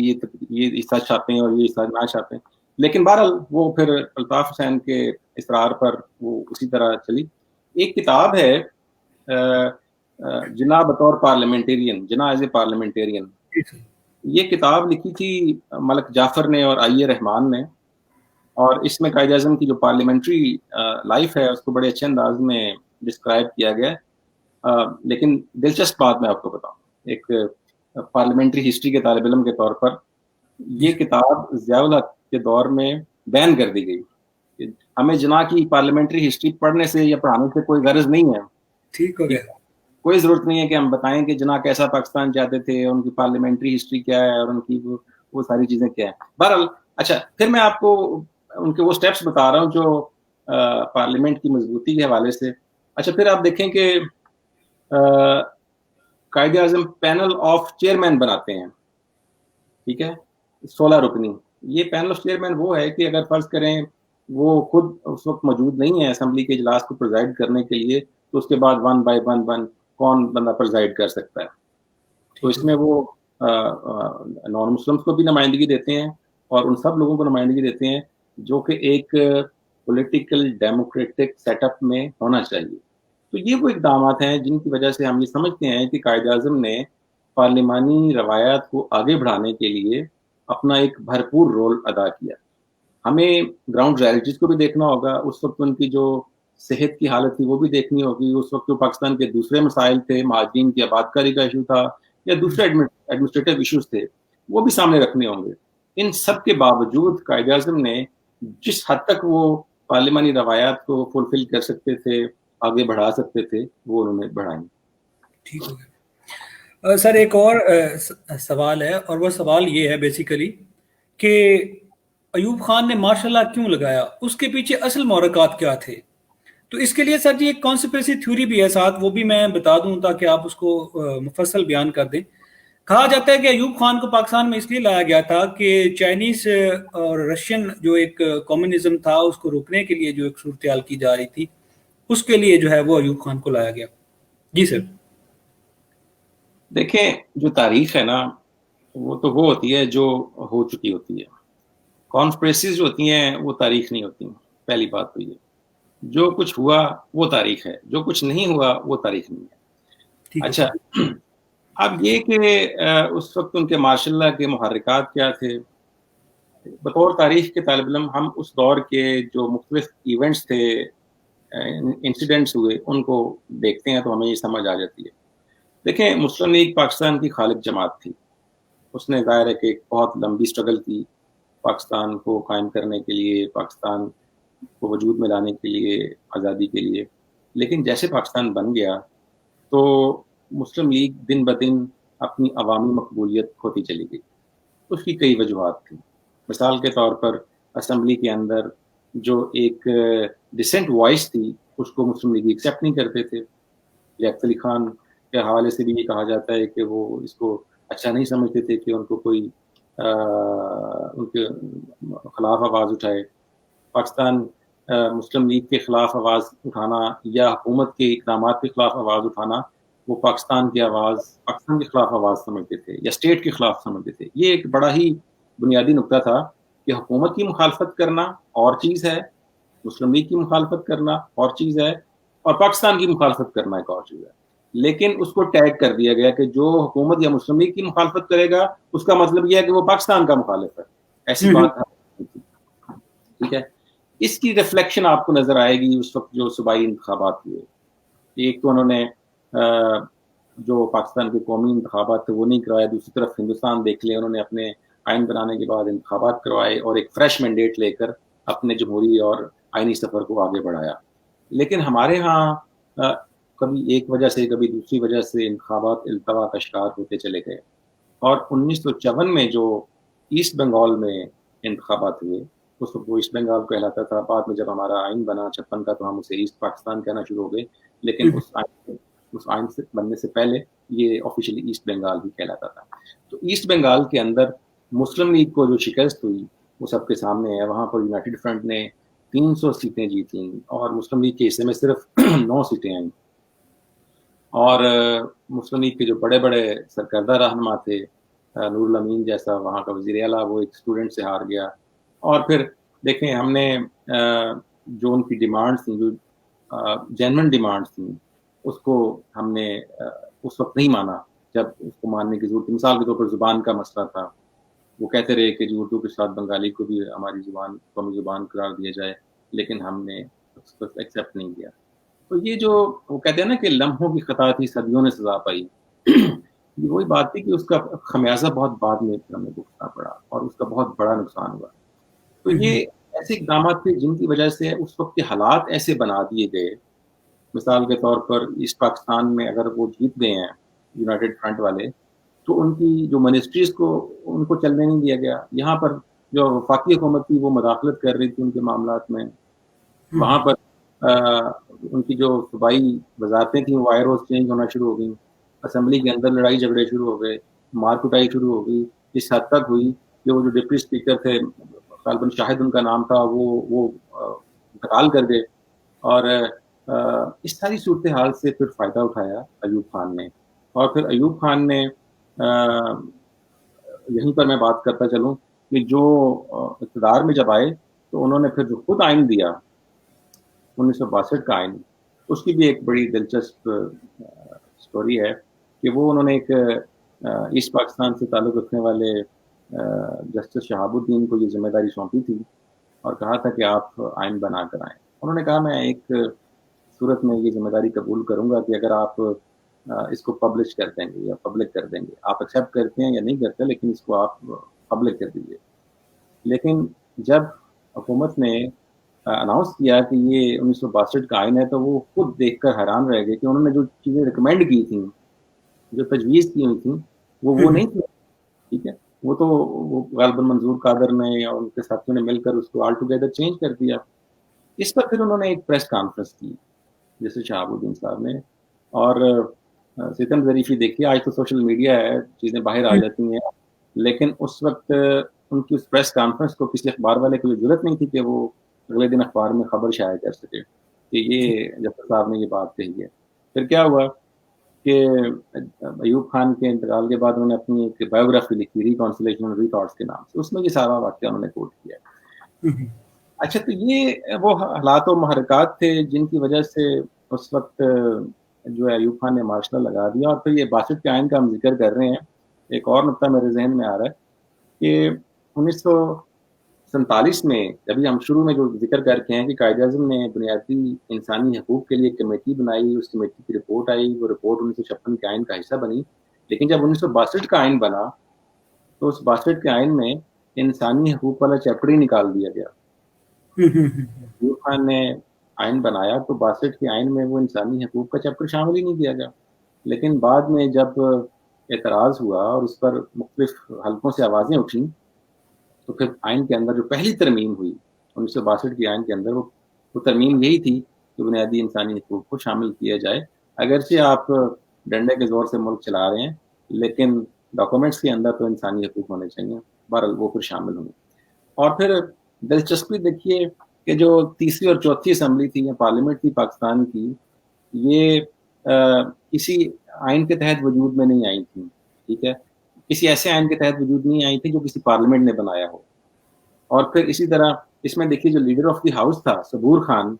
یہ حصہ چھاپیں اور یہ حصہ نہ چھاپیں. لیکن بہرحال وہ پھر الطاف حسین کے اصرار پر وہ اسی طرح چلی. ایک کتاب ہے جناح بطور parliamentarian, Jinnah as a parliamentarian, یہ کتاب لکھی تھی ملک جعفر نے اور آئی اے رحمان نے، اور اس میں قائد اعظم کی جو پارلیمنٹری لائف ہے اس کو بڑے اچھے انداز میں ڈسکرائب کیا گیا. لیکن دلچسپ بات میں آپ کو بتاؤں، ایک پارلیمنٹری ہسٹری کے طالب علم کے طور پر، یہ کتاب ضیاء الحق کے دور میں بین کر دی گئی. ہمیں جناح کی پارلیمنٹری ہسٹری پڑھنے سے یا پڑھانے سے کوئی غرض نہیں ہے. ٹھیک ہو گیا، کوئی ضرورت نہیں ہے کہ ہم بتائیں کہ جناح کیسا پاکستان چاہتے تھے، ان کی پارلیمنٹری ہسٹری کیا ہے اور ان کی وہ ساری چیزیں کیا ہیں. بہرحال اچھا، پھر میں آپ کو ان کے وہ سٹیپس بتا رہا ہوں جو پارلیمنٹ کی مضبوطی کے حوالے سے. اچھا، پھر آپ دیکھیں کہ Quaid Azam panel of chairman بناتے ہیں. ٹھیک ہے، 16 رکنی. یہ پینل آف چیئرمین وہ ہے کہ اگر فرض کریں وہ خود اس وقت موجود نہیں ہے اسمبلی کے اجلاس کو پرزائڈ کرنے کے لیے، تو اس کے بعد 1 بائی 1 کون بندہ پرزائڈ کر سکتا ہے. تو اس میں وہ نان مسلمس کو بھی نمائندگی دیتے ہیں اور ان سب لوگوں کو نمائندگی دیتے ہیں جو کہ ایک پولیٹیکل ڈیموکریٹک سیٹ اپ میں ہونا چاہیے. تو یہ وہ اقدامات ہیں جن کی وجہ سے ہم یہ سمجھتے ہیں کہ قائد اعظم نے پارلیمانی روایات کو آگے بڑھانے کے لیے اپنا ایک بھرپور رول ادا کیا. ہمیں گراؤنڈ ریالٹیز کو بھی دیکھنا ہوگا. اس وقت ان کی جو صحت کی حالت تھی وہ بھی دیکھنی ہوگی. اس وقت جو پاکستان کے دوسرے مسائل تھے، مہاجرین کی آبادکاری کا ایشو تھا یا دوسرے ایڈمنسٹریٹو ایشوز تھے، وہ بھی سامنے رکھنے ہوں گے. ان سب کے باوجود قائد اعظم نے جس حد تک وہ پارلیمانی روایات کو فلفل کر سکتے تھے، آگے بڑھا سکتے تھے، وہ انہوں نے بڑھائیں. ٹھیک ہو گیا سر. ایک اور سوال ہے، اور وہ سوال یہ ہے بیسیکلی کہ ایوب خان نے ماشاء اللہ کیوں لگایا، اس کے پیچھے اصل محرکات کیا تھے؟ تو اس کے لیے سر جی ایک کانسپریسی تھیوری بھی ہے ساتھ، وہ بھی میں بتا دوں تاکہ آپ اس کو مفصل بیان کر دیں. کہا جاتا ہے کہ ایوب خان کو پاکستان میں اس لیے لایا گیا تھا کہ چائنیز اور رشین جو ایک کمیونزم تھا اس کو روکنے کے لیے جو ایک صورتحال کی جا رہی تھی، اس کے لیے جو ہے وہ ایوب خان کو لایا گیا. جی سر. دیکھیں جو تاریخ ہے نا وہ تو وہ ہوتی ہے جو ہو چکی ہوتی ہے. کانسپریسیز جو ہوتی ہیں وہ تاریخ نہیں ہوتی. پہلی بات تو یہ. جو کچھ ہوا وہ تاریخ ہے, جو کچھ نہیں ہوا وہ تاریخ نہیں ہے. اچھا, اب یہ کہ اس وقت ان کے ماشاء اللہ کے محرکات کیا تھے, بطور تاریخ کے طالب علم ہم اس دور کے جو مختلف ایونٹس تھے, انسیڈنٹس ہوئے, ان کو دیکھتے ہیں تو ہمیں یہ سمجھ آ جاتی ہے. دیکھیں, مسلم لیگ پاکستان کی خالق جماعت تھی. اس نے ظاہر ہے کہ ایک بہت لمبی سٹرگل کی پاکستان کو قائم کرنے کے لیے, پاکستان کو وجود میں لانے کے لیے, آزادی کے لیے. لیکن جیسے پاکستان بن گیا تو مسلم لیگ دن بدن اپنی عوامی مقبولیت کھوتی چلی گئی. اس کی کئی وجوہات تھیں. مثال کے طور پر اسمبلی کے اندر جو ایک ڈسینٹ وائس تھی, اس کو مسلم لیگ ایکسیپٹ نہیں کرتے تھے. لیاقت علی خان کے حوالے سے بھی یہ کہا جاتا ہے کہ وہ اس کو اچھا نہیں سمجھتے تھے کہ ان کو کوئی ان کے خلاف آواز اٹھائے. پاکستان مسلم لیگ کے خلاف آواز اٹھانا یا حکومت کے اقدامات کے خلاف آواز اٹھانا, وہ پاکستان کی آواز, پاکستان کے خلاف آواز سمجھتے تھے یا اسٹیٹ کے خلاف سمجھتے تھے. یہ ایک بڑا ہی بنیادی نقطہ تھا کہ حکومت کی مخالفت کرنا اور چیز ہے, مسلم لیگ کی مخالفت کرنا اور چیز ہے, اور پاکستان کی مخالفت کرنا ایک اور چیز ہے. لیکن اس کو ٹیگ کر دیا گیا کہ جو حکومت یا مسلم لیگ کی مخالفت کرے گا اس کا مطلب یہ ہے کہ وہ پاکستان کا مخالف ہے. ایسی بات ہے, ٹھیک ہے. اس کی ریفلیکشن آپ کو نظر آئے گی اس وقت جو صوبائی انتخابات ہوئے. ایک تو انہوں نے جو پاکستان کے قومی انتخابات تھے وہ نہیں کروائے, دوسری طرف ہندوستان دیکھ لیں, انہوں نے اپنے آئین بنانے کے بعد انتخابات کروائے اور ایک فریش مینڈیٹ لے کر اپنے جمہوری اور آئینی سفر کو آگے بڑھایا. لیکن ہمارے ہاں کبھی ایک وجہ سے کبھی دوسری وجہ سے انتخابات التوا کا شکار ہوتے چلے گئے. اور 1954 میں جو ایسٹ بنگال میں انتخابات ہوئے, اس وقت وہ ایسٹ بنگال کہلاتا تھا. بعد میں جب ہمارا آئین بنا 56 کا تو ہم اسے ایسٹ پاکستان کہنا شروع ہو گئے. لیکن اس آئین سے بننے سے پہلے یہ آفیشلی ایسٹ بنگال ہی کہلاتا تھا. تو ایسٹ بنگال کے اندر مسلم لیگ کو جو شکست ہوئی وہ سب کے سامنے ہے. وہاں پر یونائٹڈ فرنٹ نے 300 سیٹیں جیتیں اور مسلم لیگ کے حصے میں صرف 9 سیٹیں آئیں. اور مسلم لیگ کے جو بڑے بڑے سرکردہ رہنما تھے, نور الامین جیسا وہاں کا وزیر اعلیٰ, وہ ایک اسٹوڈنٹ سے ہار گیا. اور پھر دیکھیں, ہم نے جو ان کی ڈیمانڈس تھیں, جو جینون ڈیمانڈس تھیں, اس کو ہم نے اس وقت نہیں مانا جب اس کو ماننے کی ضرورت تھی. مثال کے طور پر زبان کا مسئلہ تھا. وہ کہتے رہے کہ اردو کے ساتھ بنگالی کو بھی ہماری زبان قومی زبان قرار دیا جائے, لیکن ہم نے اس کو ایکسیپٹ نہیں کیا. تو یہ جو وہ کہتے ہیں نا کہ لمحوں کی خطا تھی صدیوں نے سزا پائی, یہ وہی بات تھی کہ اس کا خمیازہ بہت بعد میں ہمیں بھگتنا پڑا اور اس کا بہت بڑا نقصان ہوا. تو یہ ایسے اقدامات تھے جن کی وجہ سے اس وقت کے حالات ایسے بنا دیے گئے. مثال کے طور پر ایسٹ پاکستان میں اگر وہ جیت گئے ہیں یونائٹڈ فرنٹ والے, تو ان کی جو منسٹریز کو ان کو چلنے نہیں دیا گیا. یہاں پر جو وفاقی حکومت تھی وہ مداخلت کر رہی تھی ان کے معاملات میں. وہاں پر ان کی جو صوبائی وزارتیں تھیں وہ آئے روز چینج ہونا شروع ہو گئیں. اسمبلی کے اندر لڑائی جھگڑے شروع ہو گئے, مار کٹائی شروع ہو گئی. اس حد تک ہوئی کہ وہ جو ڈپٹی اسپیکر تھے, غالباً شاہد ان کا نام تھا, وہ انتقال کر گئے. اور اس ساری صورتحال سے پھر فائدہ اٹھایا ایوب خان نے. اور پھر ایوب خان نے یہیں پر میں بات کرتا چلوں کہ جو اقتدار میں جب آئے تو انہوں نے پھر جو خود آئین دیا 1962 کا آئین, اس کی بھی ایک بڑی دلچسپ سٹوری ہے کہ وہ انہوں نے ایک ایسٹ پاکستان سے تعلق رکھنے والے جسٹس شہاب الدین کو یہ ذمہ داری سونپی تھی اور کہا تھا کہ آپ آئین بنا کر آئیں. انہوں نے کہا میں ایک صورت میں یہ ذمہ داری قبول کروں گا کہ اگر آپ اس کو پبلش کر دیں گے یا پبلک کر دیں گے, آپ ایکسیپٹ کرتے ہیں یا نہیں کرتے, لیکن اس کو آپ پبلک کر دیجیے. لیکن جب حکومت نے اناؤنس کیا کہ یہ 1962 کا آئین ہے تو وہ خود دیکھ کر حیران رہ گئے کہ انہوں نے جو چیزیں ریکمینڈ کی تھیں, جو تجویز کی ہوئی تھیں, وہ نہیں تھی. ٹھیک ہے, وہ تو غالباً منظور قادر نے یا ان کے ساتھیوں نے مل کر اس کو آل ٹوگیدر چینج کر دیا. اس پر پھر انہوں نے ایک پریس کانفرنس کی جیسے شہاب الدین صاحب نے, اور ستم ظریفی دیکھیے, آج تو سوشل میڈیا ہے, چیزیں باہر آ جاتی ہیں, لیکن اس وقت ان کی اس پریس کانفرنس کو کسی اخبار والے کو ضرورت نہیں تھی کہ وہ اگلے دن اخبار میں خبر شائع کر سکے کہ یہ جفر صاحب نے یہ بات کہی ہے. پھر کیا ہوا کہ ایوب خان کے انتقال کے بعد انہوں نے اپنی ایک بایوگرافی لکھی, ریکانسلیشن ری تھاٹس کے نام سے. اس میں یہ سارا واقعہ انہوں نے کوٹ کیا. اچھا تو یہ وہ حالات و محرکات تھے جن کی وجہ سے اس وقت جو ہے ایوب خان نے مارشل لا لگا دیا. اور پھر یہ 62 کے آئین کا ہم ذکر کر رہے ہیں, ایک اور نقطہ میرے ذہن میں آ رہا ہے کہ 1947 میں ابھی ہم شروع میں جو ذکر کر کے ہیں کہ قائد اعظم نے بنیادی انسانی حقوق کے لیے ایک کمیٹی بنائی, اس کمیٹی کی رپورٹ آئی, وہ رپورٹ 1956 کے آئین کا حصہ بنی. لیکن جب 1962 کا آئین بنا تو اس 62 کے آئین میں انسانی حقوق والا چیپٹر ہی نکال دیا گیا. ایوب خان نے آئین بنایا تو 62 کے آئین میں وہ انسانی حقوق کا چیپٹر شامل ہی نہیں کیا گیا. لیکن بعد میں جب اعتراض ہوا اور اس پر مختلف حلقوں سے آوازیں اٹھیں تو پھر آئین کے اندر جو پہلی ترمیم ہوئی 1962 کے آئین کے اندر وہ ترمیم یہی تھی کہ بنیادی انسانی حقوق کو شامل کیا جائے. اگرچہ آپ ڈنڈے کے زور سے ملک چلا رہے ہیں لیکن ڈاکومنٹس کے اندر تو انسانی حقوق ہونے چاہیے. بہرحال وہ پھر شامل ہوئے. اور پھر دلچسپی دیکھیے کہ جو تیسری اور چوتھی اسمبلی تھی یا پارلیمنٹ تھی پاکستان کی, یہ کسی آئین کے تحت وجود میں نہیں آئی تھی. ٹھیک ہے, کسی ایسے آئین کے تحت وجود نہیں آئی تھی جو کسی پارلیمنٹ نے بنایا ہو. اور پھر اسی طرح اس میں دیکھیے جو لیڈر آف دی ہاؤس تھا صبور خان,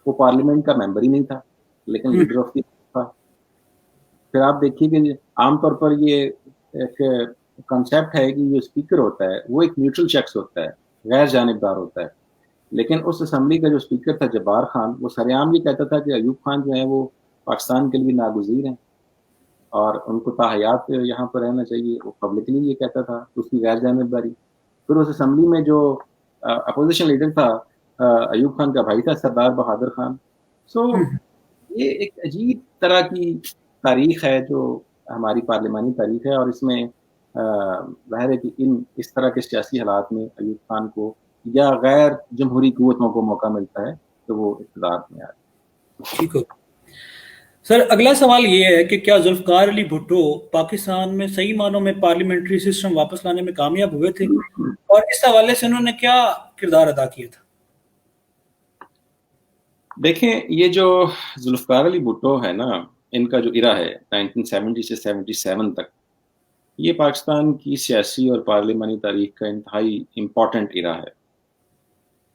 وہ پارلیمنٹ کا ممبر ہی نہیں تھا لیکن لیڈر آف دی تھا. پھر آپ دیکھیے کہ عام طور پر یہ ایک کنسیپٹ ہے کہ جو اسپیکر ہوتا ہے وہ ایک نیوٹرل شخص ہوتا ہے, غیر جانبدار ہوتا ہے. لیکن اس اسمبلی کا جو اسپیکر تھا جبار خان, وہ سر عام یہ کہتا تھا کہ ایوب خان جو ہے وہ پاکستان کے لیے ناگزیر ہیں اور ان کو تاحیات یہاں پر رہنا چاہیے. وہ پبلکلی یہ کہتا تھا, اس کی غیر جانبداری. پھر اس اسمبلی میں جو اپوزیشن لیڈر تھا ایوب خان کا بھائی تھا سردار بہادر خان. سو یہ ایک عجیب طرح کی تاریخ ہے جو ہماری پارلیمانی تاریخ ہے, اور اس میں ظاہر ہے کہ اس طرح کے سیاسی حالات میں ایوب خان کو یا غیر جمہوری قوتوں کو موقع ملتا ہے تو وہ اقتدار میں آتے ہیں. ٹھیک ہو سر, اگلا سوال یہ ہے کہ کیا ذوالفقار علی بھٹو پاکستان میں صحیح معنوں میں پارلیمنٹری سسٹم واپس لانے میں کامیاب ہوئے تھے, اور اس حوالے سے انہوں نے کیا کردار ادا کیا تھا؟ دیکھیں یہ جو ذوالفقار علی بھٹو ہے نا, ان کا جو ایرا ہے 1970 سے 77 تک, یہ پاکستان کی سیاسی اور پارلیمانی تاریخ کا انتہائی امپورٹنٹ ایرا ہے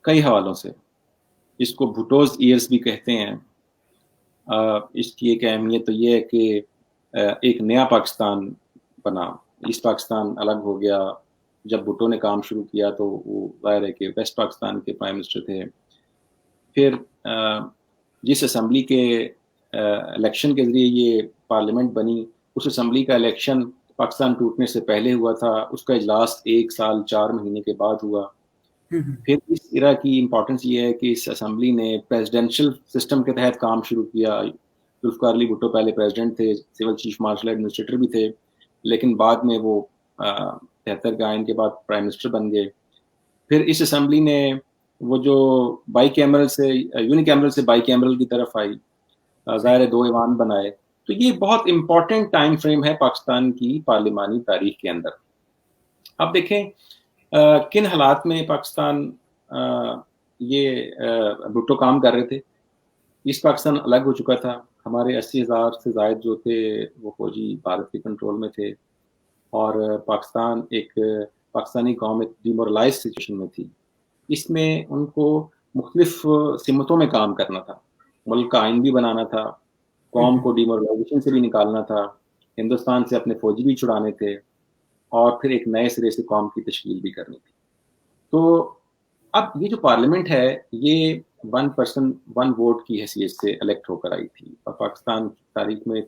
کئی حوالوں سے. اس کو بھٹوز ایئرز بھی کہتے ہیں. اس کی ایک اہمیت تو یہ ہے کہ ایک نیا پاکستان بنا, ایسٹ پاکستان الگ ہو گیا. جب بھٹو نے کام شروع کیا تو وہ ظاہر ہے کہ ویسٹ پاکستان کے پرائم منسٹر تھے. پھر جس اسمبلی کے الیکشن کے ذریعے یہ پارلیمنٹ بنی, اس اسمبلی کا الیکشن پاکستان ٹوٹنے سے پہلے ہوا تھا, اس کا اجلاس 1 سال 4 مہینے کے بعد ہوا. پھر اس ایرا کی امپورٹنس یہ ہے کہ اس اسمبلی نے پریزیڈینشل سسٹم کے تحت کام شروع کیا. ذوالفقار علی بھٹو پہلے پریزیڈنٹ تھے, سول چیف مارشل ایڈمنسٹریٹر بھی تھے, لیکن بعد میں وہ 73 کے آئین کے بعد پرائم منسٹر بن گئے. پھر اس اسمبلی نے وہ جو بائی کیمرل سے یونی کیمرل سے بائی کیمرل کی طرف آئی, ظاہر ہے 2 ایوان بنائے. تو یہ بہت امپورٹنٹ ٹائم فریم ہے پاکستان کی پارلیمانی تاریخ کے اندر. اب دیکھیں کن حالات میں پاکستان یہ بھٹو کام کر رہے تھے. ایسٹ پاکستان الگ ہو چکا تھا, ہمارے 80,000 سے زائد جو تھے وہ فوجی بھارت کے کنٹرول میں تھے, اور پاکستانی قوم ایک ڈیمورلائز سچویشن میں تھی. اس میں ان کو مختلف سمتوں میں کام کرنا تھا, ملک کا آئین بھی بنانا تھا, قوم کو ڈیمورلائزیشن سے بھی نکالنا تھا, ہندوستان سے اپنے فوجی بھی چھڑانے تھے, اور پھر ایک نئے سرے سے قوم کی تشکیل بھی کرنی تھی. تو اب یہ جو پارلیمنٹ ہے یہ 1 پرسن 1 ووٹ کی حیثیت سے الیکٹ ہو کر آئی تھی, اور پاکستان کی تاریخ میں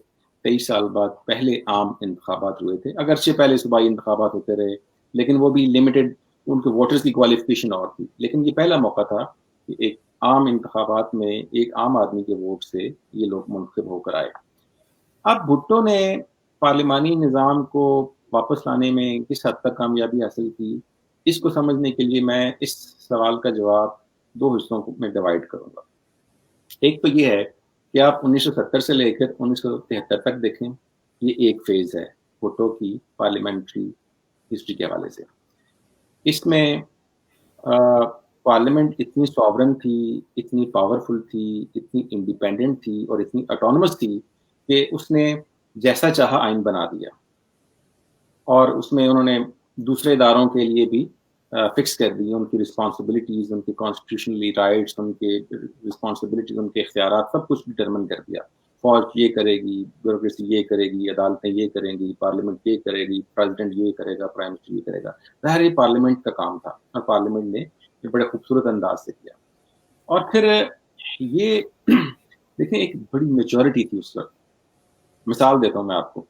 23 سال بعد پہلے عام انتخابات ہوئے تھے. اگرچہ پہلے صوبائی انتخابات ہوتے رہے لیکن وہ بھی لمیٹڈ, ان کے ووٹرز کی کوالیفیکیشن اور تھی, لیکن یہ پہلا موقع تھا کہ ایک عام انتخابات میں ایک عام آدمی کے ووٹ سے یہ لوگ منتخب ہو کر آئے. اب بھٹو نے پارلیمانی نظام کو واپس لانے میں کس حد تک کامیابی حاصل کی, اس کو سمجھنے کے لیے میں اس سوال کا جواب 2 حصوں میں ڈیوائڈ کروں گا. ایک تو یہ ہے کہ آپ 1970 سے لے کر 1973 تک دیکھیں, یہ ایک فیز ہے بھٹو کی پارلیمنٹری ہسٹری کے حوالے سے. اس میں پارلیمنٹ اتنی ساورن تھی, اتنی پاورفل تھی, اتنی انڈیپینڈنٹ تھی اور اتنی اٹونومس تھی کہ اس نے جیسا چاہا آئین بنا دیا, اور اس میں انہوں نے دوسرے اداروں کے لیے بھی فکس کر دی، ان کی رسپانسبلٹیز، ان کے کانسٹیٹیوشنلی رائٹس، ان کے رسپانسبلٹیز، ان کے اختیارات، سب کچھ ڈٹرمن کر دیا. فوج یہ کرے گی، بیوروکریسی یہ کرے گی، عدالتیں یہ کریں گی، پارلیمنٹ یہ کرے گی، پریزیڈنٹ یہ کرے گا، پرائم منسٹر یہ کرے گا. ظاہر یہ پارلیمنٹ کا کام تھا اور پارلیمنٹ نے یہ بڑے خوبصورت انداز سے کیا. اور پھر یہ دیکھیں ایک بڑی میچورٹی تھی اس وقت. مثال دیتا ہوں میں آپ کو.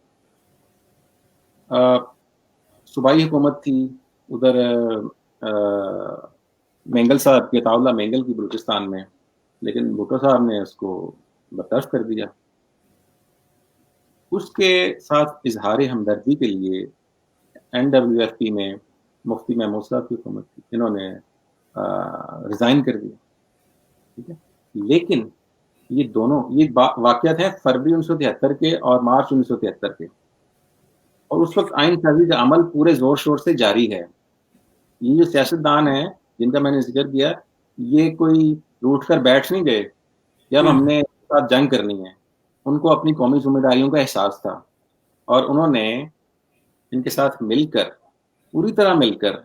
صوبائی حکومت تھی ادھر مینگل صاحب کی، عطا اللہ مینگل کی بلوچستان میں، لیکن بھٹو صاحب نے اس کو برطرف کر دیا. اس کے ساتھ اظہار ہمدردی کے لیے NWFP میں مفتی محمود صاحب کی حکومت تھی، انہوں نے ریزائن کر دیا. ٹھیک ہے، لیکن یہ دونوں یہ واقعات ہیں فروری 1973 کے اور مارچ 1973 کے، اور اس وقت آئین سازی کا عمل پورے زور شور سے جاری ہے. یہ جو سیاستدان ہیں جن کا میں نے ذکر کیا، یہ کوئی روٹ کر بیٹھ نہیں گئے کہ اب ہم نے ساتھ جنگ کرنی ہے. ان کو اپنی قومی ذمہ داریوں کا احساس تھا، اور انہوں نے ان کے ساتھ مل کر، پوری طرح مل کر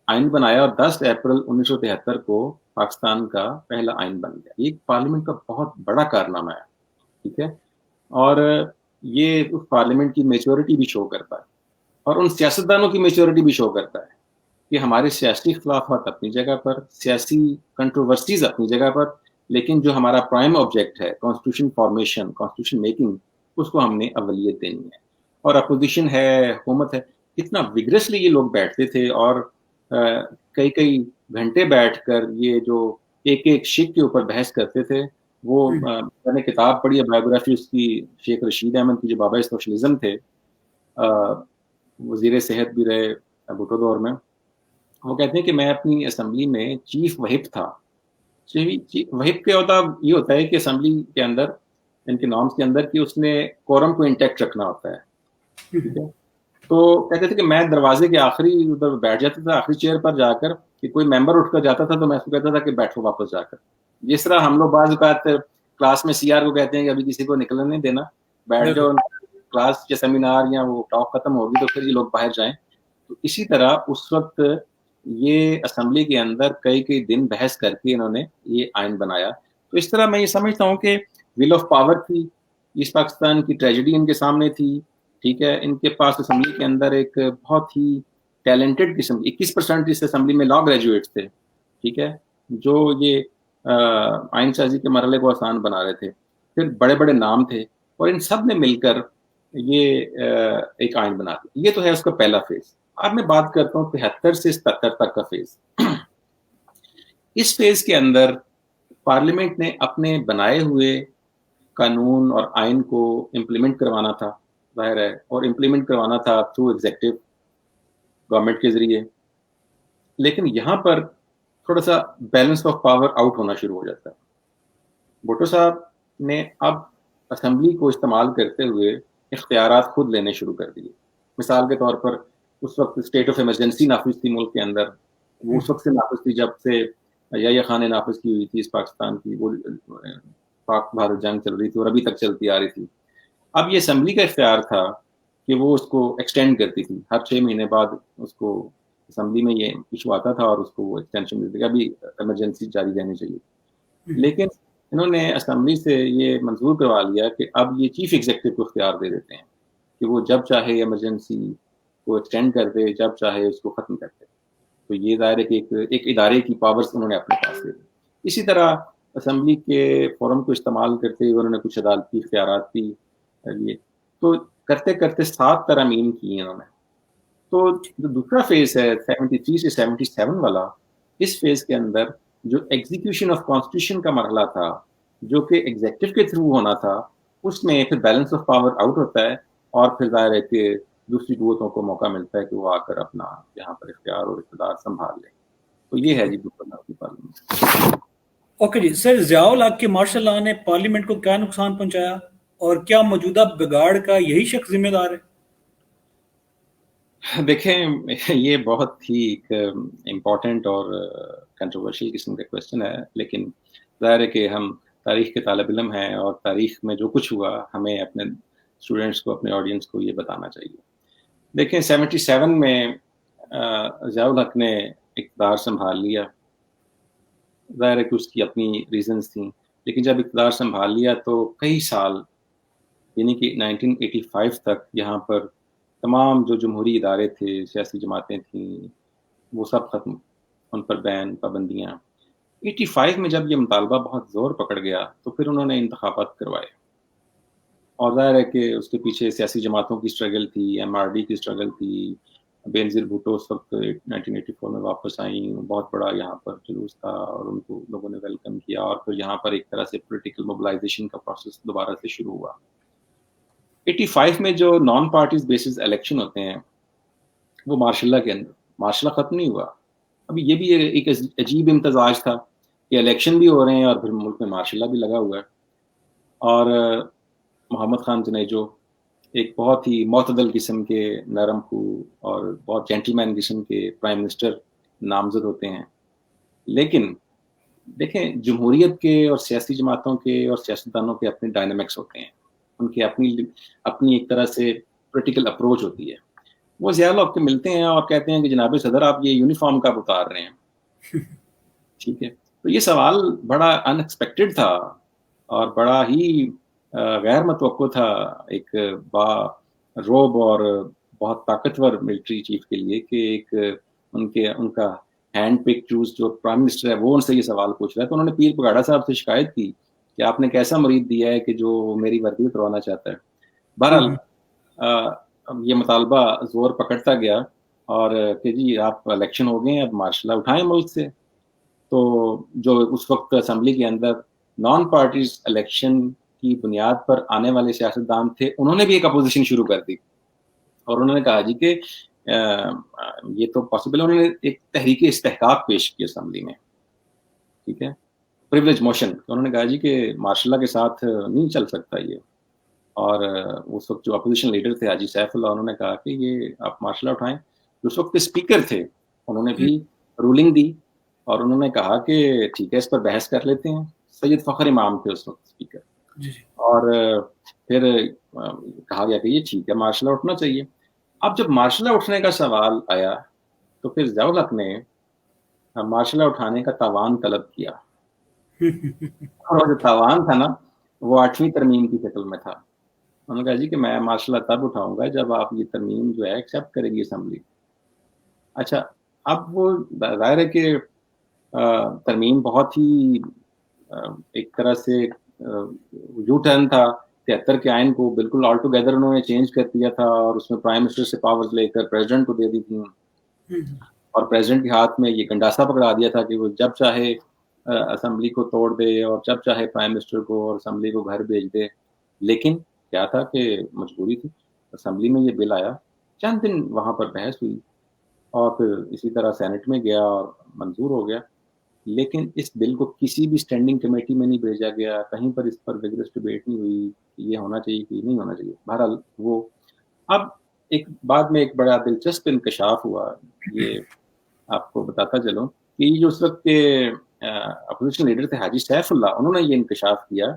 آئین بنایا، اور 10 اپریل 1973 کو پاکستان کا پہلا آئین بن گیا. یہ پارلیمنٹ کا بہت بڑا کارنامہ ہے. ٹھیک ہے، اور یہ اس پارلیمنٹ کی میچورٹی بھی شو کرتا ہے، اور ان سیاستدانوں کی میچورٹی بھی شو کرتا ہے کہ ہمارے سیاسی اختلافات اپنی جگہ پر، سیاسی کنٹروورسیز اپنی جگہ پر، لیکن جو ہمارا پرائم آبجیکٹ ہے کانسٹیٹیوشن فارمیشن، کانسٹیٹیوشن میکنگ، اس کو ہم نے اولیت دینی ہے. اور اپوزیشن ہے، حکومت ہے، کتنا وگرسلی یہ لوگ بیٹھتے تھے، اور کئی کئی گھنٹے بیٹھ کر یہ جو ایک ایک شک کے اوپر بحث کرتے تھے. وہ میں نے کتاب پڑھی ہے، بایوگرافی اس کی، شیخ رشید احمد کی، جو بابا سوشلزم تھے، وزیر صحت بھی رہے بھٹو دور میں. وہ کہتے ہیں کہ میں اپنی اسمبلی میں چیف وہپ تھا. وہپ کیا ہوتا یہ ہوتا ہے کہ اسمبلی کے اندر، ان کے نارمس کے اندر، کہ اس نے کورم کو انٹیکٹ رکھنا ہوتا ہے. ٹھیک ہے، تو کہتے تھے کہ میں دروازے کے آخری ادھر بیٹھ جاتا تھا، آخری چیئر پر جا کر، کہ کوئی ممبر اٹھ کر جاتا تھا تو میں اس کو کہتا تھا کہ بیٹھو واپس جا کر. جس طرح ہم لوگ بعض اوقات کلاس میں CR کو کہتے ہیں کہ ابھی کسی کو نکلنے نہیں دینا، بیٹھ جاؤ، کلاس یا سیمینار یا وہ ٹاک ختم ہوگی تو پھر یہ لوگ باہر جائیں. تو اسی طرح اس وقت یہ اسمبلی کے اندر کئی کئی دن بحث کر کے انہوں نے یہ آئین بنایا. تو اس طرح میں یہ سمجھتا ہوں کہ ول آف پاور تھی، ایسٹ پاکستان کی ٹریجڈی ان کے سامنے تھی. ٹھیک ہے، ان کے پاس اسمبلی کے اندر ایک بہت ہی ٹیلنٹڈ قسم، 21% اس اسمبلی میں لا گریجویٹس تھے. ٹھیک ہے، جو یہ آئین سازی کے مرحلے کو آسان بنا رہے تھے. پھر بڑے بڑے نام تھے، اور ان سب نے مل کر یہ ایک آئین بنا دیا. یہ تو ہے اس کا پہلا فیز. اب میں بات کرتا ہوں 73 سے 77 تک کا فیز. اس فیز کے اندر پارلیمنٹ نے اپنے بنائے ہوئے قانون اور آئین کو امپلیمنٹ کروانا تھا، ظاہر ہے، اور امپلیمنٹ کروانا تھا تھرو ایگزیکٹو گورنمنٹ کے ذریعے. لیکن یہاں پر تھوڑا سا بیلنس آف پاور آؤٹ ہونا شروع ہو جاتا ہے. بھٹو صاحب نے اب اسمبلی کو استعمال کرتے ہوئے اختیارات خود لینے شروع کر دیے. مثال کے طور پر اس وقت اسٹیٹ آف ایمرجنسی نافذ تھی ملک کے اندر. وہ اس وقت سے نافذ تھی جب سے یحییٰ خان نے نافذ کی ہوئی تھی اس پاکستان کی. وہ پاک بھارت جنگ چل رہی تھی اور ابھی تک چلتی آ رہی تھی. اب یہ اسمبلی کا اختیار تھا کہ وہ اس کو ایکسٹینڈ کرتی تھی. ہر 6 مہینے بعد اس کو اسمبلی میں یہ ایشو آتا تھا اور اس کو وہ ایکسٹینشن ملتی تھی، ابھی ایمرجنسی جاری رہنی چاہیے. لیکن انہوں نے اسمبلی سے یہ منظور کروا لیا کہ اب یہ چیف ایگزیکٹو کو اختیار دے دیتے ہیں کہ وہ جب چاہے ایمرجنسی کو ایکسٹینڈ کر دے، جب چاہے اس کو ختم کر دے. تو یہ ظاہر ہے کہ ایک ادارے کی پاورز انہوں نے اپنے پاس لے لی. اسی طرح اسمبلی کے فورم کو استعمال کرتے ہوئے انہوں نے کچھ عدالتی اختیارات بھی لیے. تو کرتے کرتے 7 ترامیم کی انہوں نے. تو جو دوسرا فیز ہے 73 سے 77 والا، اس فیز کے اندر جو ایگزیکیوشن آف کانسٹیٹیوشن کا مرحلہ تھا، جو کہ ایگزیکٹو کے تھرو ہونا تھا، اس میں پھر بیلنس آف پاور آؤٹ ہوتا ہے، اور پھر ظاہر ہے کہ دوسری قوتوں کو موقع ملتا ہے کہ وہ آ کر اپنا یہاں پر اختیار اور اقتدار سنبھال لیں. تو یہ ہے جی پارلیمنٹ. اوکے جی سر، ضیاء الحق کے مارشل لاء نے پارلیمنٹ کو کیا نقصان پہنچایا، اور کیا موجودہ بگاڑ کا یہی شخص ذمہ دار ہے؟ دیکھیں یہ بہت ہی ایک امپورٹنٹ اور کنٹروورشل قسم کا کویشچن ہے، لیکن ظاہر ہے کہ ہم تاریخ کے طالب علم ہیں، اور تاریخ میں جو کچھ ہوا ہمیں اپنے اسٹوڈنٹس کو، اپنے آڈینس کو یہ بتانا چاہیے. دیکھیں 77 میں ضیاء الحق نے اقتدار سنبھال لیا. ظاہر ہے کہ اس کی اپنی ریزنز تھیں, لیکن جب اقتدار سنبھال لیا تو کئی سال یعنی کہ 1985 تک یہاں پر تمام جو جمہوری ادارے تھے, سیاسی جماعتیں تھیں, وہ سب ختم, ان پر بین, پابندیاں. 85 میں جب یہ مطالبہ بہت زور پکڑ گیا تو پھر انہوں نے انتخابات کروائے, اور ظاہر ہے کہ اس کے پیچھے سیاسی جماعتوں کی اسٹرگل تھی, ایم آر ڈی کی اسٹرگل تھی. بینظیر بھٹو اس وقت 1984 میں واپس آئیں, بہت بڑا یہاں پر جلوس تھا اور ان کو لوگوں نے ویلکم کیا, اور پھر یہاں پر ایک طرح سے پولیٹیکل موبلائزیشن کا پروسیس دوبارہ سے شروع ہوا. 85 میں جو نان پارٹیز بیسز الیکشن ہوتے ہیں وہ ماشاء اللہ کے اندر, ماشاء اللہ ختم نہیں ہوا ابھی, یہ بھی ایک عجیب امتزاج تھا کہ الیکشن بھی ہو رہے ہیں اور پھر ملک میں ماشاء اللہ بھی لگا ہوا ہے. اور محمد خان جنیجو ایک بہت ہی معتدل قسم کے نرم خو اور بہت جینٹلمین قسم کے پرائم منسٹر نامزد ہوتے ہیں. لیکن دیکھیں, جمہوریت کے اور سیاسی جماعتوں کے اور سیاستدانوں کے اپنے ڈائنامکس ہوتے ہیں, ان کی اپنی ایک طرح سے پولیٹیکل اپروچ ہوتی ہے. وہ ضیاء الحق کے ملتے ہیں اور کہتے ہیں کہ جناب صدر آپ یہ یونیفارم کب اتار رہے ہیں, ٹھیک ہے. تو یہ سوال بڑا ان ایکسپیکٹڈ تھا اور بڑا ہی غیر متوقع تھا ایک با روب اور بہت طاقتور ملٹری چیف کے لیے کہ ایک ان کا ہینڈ پک چوز جو پرائم منسٹر ہے وہ ان سے یہ سوال پوچھ رہا ہے. تو انہوں نے پیر پگاڑا صاحب سے شکایت کی کہ آپ نے کیسا مرید دیا ہے کہ جو میری وردی اتروانا چاہتا ہے. بہرحال یہ مطالبہ زور پکڑتا گیا اور کہ جی آپ الیکشن ہو گئے ہیں, اب مارشل لا اٹھائیں ملک سے. تو جو اس وقت اسمبلی کے اندر نان پارٹیز الیکشن کی بنیاد پر آنے والے سیاستدان تھے, انہوں نے بھی ایک اپوزیشن شروع کر دی اور انہوں نے کہا جی کہ یہ تو پاسبل ہے. انہوں نے ایک تحریک استحقاق پیش کی اسمبلی میں, ٹھیک ہے, پریولیج موشن. انہوں نے کہا جی کہ مارشل لا کے ساتھ نہیں چل سکتا یہ. اور اس وقت جو اپوزیشن لیڈر تھے حاجی سیف اللہ, انہوں نے کہا کہ یہ آپ مارشل لا اٹھائیں. اس وقت کے اسپیکر تھے, انہوں نے بھی رولنگ دی اور انہوں نے کہا کہ ٹھیک ہے اس پر بحث کر لیتے ہیں. سید فخر امام تھے اس وقت اسپیکر, اور پھر کہا گیا کہ یہ ٹھیک ہے مارشل لا اٹھنا چاہیے. اب جب مارشل لا اٹھنے کا سوال آیا تو پھر ضیاء الحق نے مارشل لا اٹھانے کا تاوان طلب کیا, اور جو تاوان تھا نا وہ 8ویں ترمیم کی شکل میں تھا. انہوں نے کہا جی کہ میں مارشل لا تب اٹھاؤں گا جب آپ یہ ترمیم جو ہے ایکسیپٹ کرے گی اسمبلی. اچھا, اب وہ ظاہر ہے کہ ترمیم بہت ہی ایک طرح سے یو ٹرن تھا. 73 کے آئین کو بالکل آل ٹوگیدر انہوں نے چینج کر دیا تھا اور اس میں پرائم منسٹر سے پاورز لے کر پریزیڈنٹ کو دے دی تھی, اور پریزیڈنٹ کے ہاتھ میں یہ گنڈاسا پکڑا دیا تھا کہ وہ جب چاہے اسمبلی کو توڑ دے اور جب چاہے پرائم منسٹر کو اور اسمبلی کو گھر بھیج دے. لیکن کیا تھا کہ مجبوری تھی, اسمبلی میں یہ بل آیا, چند دن وہاں پر بحث ہوئی اور پھر اسی طرح سینٹ میں گیا اور منظور ہو گیا. لیکن اس بل کو کسی بھی اسٹینڈنگ کمیٹی میں نہیں بھیجا گیا, کہیں پر اس پر ویگرس ڈبیٹ نہیں ہوئی کہ یہ ہونا چاہیے کہ نہیں ہونا چاہیے. بہرحال وہ اب ایک بعد میں ایک بڑا دلچسپ انکشاف ہوا, یہ آپ کو بتاتا چلوں کہ یہ جو اس وقت کے اپوزیشن لیڈر تھے حاجی سیف اللہ, انہوں نے یہ انکشاف کیا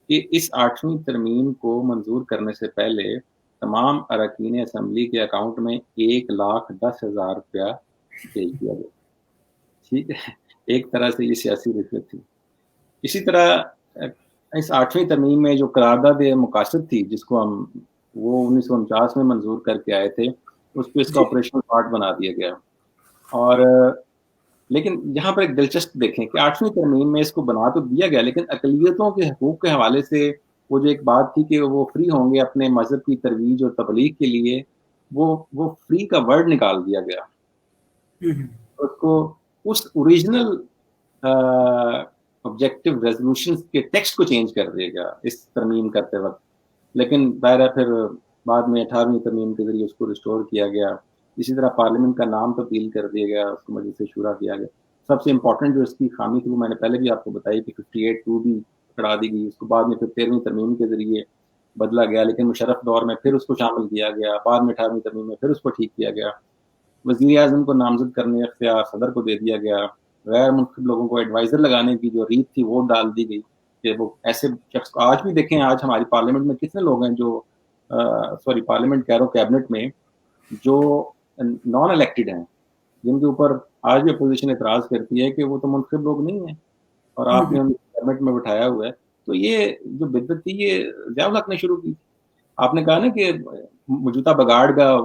کہ اس 8ویں ترمیم کو منظور کرنے سے پہلے تمام اراکین اسمبلی کے اکاؤنٹ میں 1,10,000 روپیہ بھیج دیا گیا. ٹھیک ہے, ایک طرح سے یہ سیاسی رشوت تھی. اسی طرح اس 8ویں ترمیم میں جو قرارداد مقاصد تھی جس کو ہم وہ 1949 میں منظور کر کے آئے تھے, اس کو اس کا آپریشنل پارٹ بنا دیا گیا. اور لیکن یہاں پر ایک دلچسپ دیکھیں کہ 8ویں ترمیم میں اس کو بنا تو دیا گیا, لیکن اقلیتوں کے حقوق کے حوالے سے وہ جو ایک بات تھی کہ وہ فری ہوں گے اپنے مذہب کی ترویج اور تبلیغ کے لیے, وہ فری کا ورڈ نکال دیا گیا. اس کو اس اوریجنل آبجیکٹو ریزولوشن کے ٹیکسٹ کو چینج کر دیا گیا اس ترمیم کرتے وقت. لیکن دائرہ پھر بعد میں 18ویں ترمیم کے ذریعے اس کو ریسٹور کیا گیا. اسی طرح پارلیمنٹ کا نام تبدیل کر دیا گیا, اس کو مجلس شورا کیا گیا. سب سے امپورٹنٹ جو اس کی خامی تھی وہ میں نے پہلے بھی آپ کو بتائی کہ 58(2) بھی پکڑا دی گئی. اس کو بعد میں پھر 13ویں ترمیم کے ذریعے بدلا گیا, لیکن مشرف دور میں پھر اس کو شامل کیا گیا. بعد میں 18ویں ترمیم میں پھر اس کو ٹھیک کیا گیا. وزیر اعظم کو نامزد کرنے اختیار صدر کو دے دیا گیا. غیر منتخب لوگوں کو ایڈوائزر لگانے کی جو ریت تھی وہ ڈال دی گئی کہ وہ ایسے شخص کو, آج بھی دیکھیں آج ہماری پارلیمنٹ میں کتنے لوگ ہیں جو پارلیمنٹ کہہ رہا ہوں کیبنٹ میں جو نان الیکٹڈ ہیں, جن کے اوپر آج بھی اپوزیشن اعتراض کرتی ہے کہ وہ تو منتخب لوگ نہیں ہیں اور آپ نے انہیں گورنمنٹ میں بٹھایا ہوا ہے. تو یہ جو بدعت تھی یہ ضیاء الحق نے شروع کی. آپ نے کہا نا کہ موجودہ بگاڑ کا،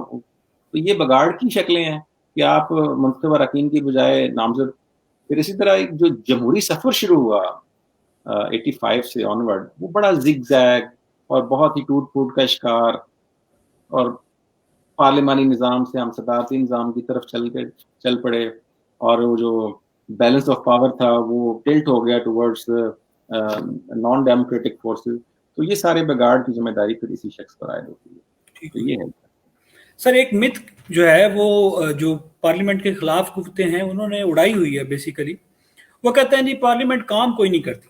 تو یہ بگاڑ کی شکلیں ہیں کہ آپ منتخب اراکین کی بجائے نامزد. پھر اسی طرح ایک جو جمہوری سفر شروع ہوا 85 سے آنورڈ، وہ بڑا زگ زیگ اور بہت ہی ٹوٹ پھوٹ کا شکار، اور پارلیمانی نظام سے ہم صدارتی نظام کی طرف چل پڑے، اور وہ جو بیلنس آف پاور تھا وہ ٹلٹ ہو گیا ٹورڈز نان ڈیموکریٹک فورسز. تو یہ سارے بگاڑ کی ذمہ داری پھر اسی شخص پر عائد ہوتی ہے. تو یہ ہے سر ایک مت جو ہے وہ جو پارلیمنٹ کے خلاف قوتیں ہیں انہوں نے اڑائی ہوئی ہے بیسیکلی. وہ کہتے ہیں جی پارلیمنٹ کام کوئی نہیں کرتی.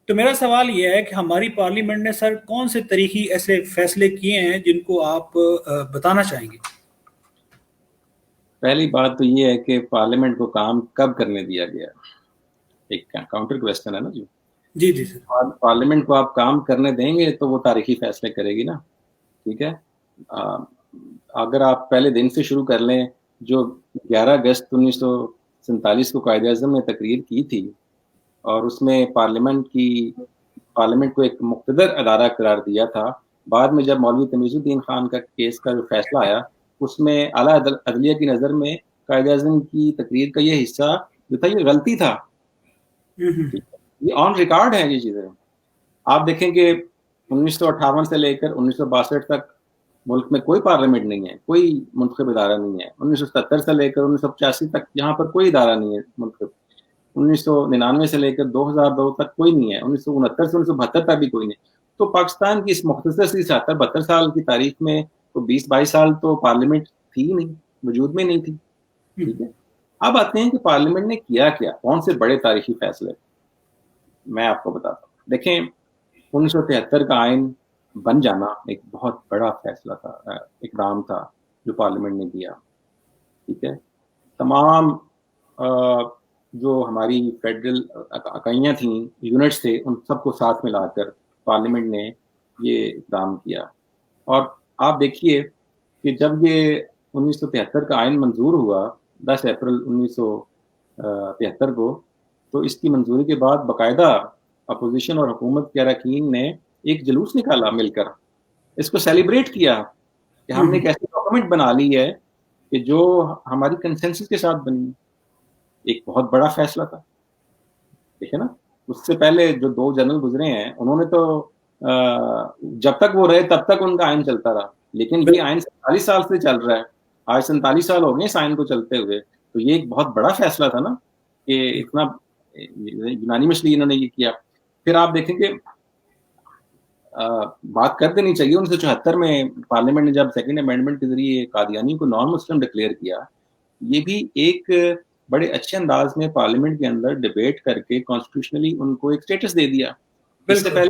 تو میرا سوال یہ ہے کہ ہماری پارلیمنٹ نے سر کون سے تاریخی ایسے فیصلے کیے ہیں جن کو آپ بتانا چاہیں گے؟ پہلی بات تو یہ ہے کہ پارلیمنٹ کو کام کب کرنے دیا گیا، ایک کاؤنٹر کویسچن ہے نا جی. جی جی سر. پارلیمنٹ کو آپ کام کرنے دیں گے تو وہ تاریخی فیصلے کرے گی نا. ٹھیک ہے، اگر آپ پہلے دن سے شروع کر لیں، جو 11 اگست 1947 کو قائد اعظم نے تقریر کی تھی اور اس میں پارلیمنٹ کو ایک مقتدر ادارہ قرار دیا تھا. بعد میں جب مولوی تمیز الدین خان کا کیس کا جو فیصلہ آیا، اس میں اعلیٰ عدلیہ کی نظر میں قائد اعظم کی تقریر کا یہ حصہ جو تھا یہ غلطی تھا. یہ آن ریکارڈ ہے یہ چیزیں. آپ دیکھیں کہ 1958 سے لے کر 1962 تک ملک میں کوئی پارلیمنٹ نہیں ہے، کوئی منتخب ادارہ نہیں ہے. 1977 سے لے کر 1985 تک یہاں پر کوئی ادارہ نہیں ہے منتخب. 1999 سے لے کر 2002 تک کوئی نہیں ہے. 1969 سے 1972 تک بھی کوئی نہیں. تو پاکستان کی اس مختصر سی 72 سال کی تاریخ میں تو 20-22 سال تو پارلیمنٹ تھی نہیں، وجود میں نہیں تھی. ٹھیک ہے، اب آتے ہیں کہ پارلیمنٹ نے کیا کیا، کون سے بڑے تاریخی فیصلے. میں آپ کو بتاتا ہوں. دیکھیں 1973 کا آئین بن جانا ایک بہت بڑا فیصلہ تھا، اقدام تھا جو پارلیمنٹ نے کیا. ٹھیک ہے، تمام جو ہماری فیڈرل اکائیاں تھیں، یونٹس تھے، ان سب کو ساتھ ملا کر پارلیمنٹ نے یہ اقدام کیا. اور آپ دیکھیے کہ جب یہ 1973 کا آئین منظور ہوا 10 اپریل 1973 کو، تو اس کی منظوری کے بعد باقاعدہ اپوزیشن اور حکومت کے اراکین نے ایک جلوس نکالا مل کر، اس کو سیلیبریٹ کیا کہ ہم نے ایک ایسی ڈاکومنٹ بنا لی ہے کہ جو ہماری کنسنسس کے ساتھ بنی. ایک بہت بڑا فیصلہ تھا. دیکھیں نا، اس سے پہلے جو 2 جنرل گزرے ہیں انہوں نے تو جب تک وہ رہے تب تک ان کا آئین چلتا رہا، لیکن یہ آئین 47 سال سے چل رہا ہے. آج 47 سال ہو گئے اس آئین کو چلتے ہوئے. تو یہ ایک بہت بڑا فیصلہ تھا نا کہ اتنا یونانیمسلی انہوں نے یہ کیا. پھر آپ دیکھیں کہ بات کر دینی چاہیے 1974 میں پارلیمنٹ نے جب سیکنڈ امینڈمنٹ کے ذریعے قادیانی کو نان مسلم ڈکلیئر کیا. یہ بھی ایک بڑے اچھے انداز میں پارلیمنٹ کے اندر ڈیبیٹ کر کے کانسٹیٹیوشنلی ان کو ایک سٹیٹس دے دیا. اس سے پہلے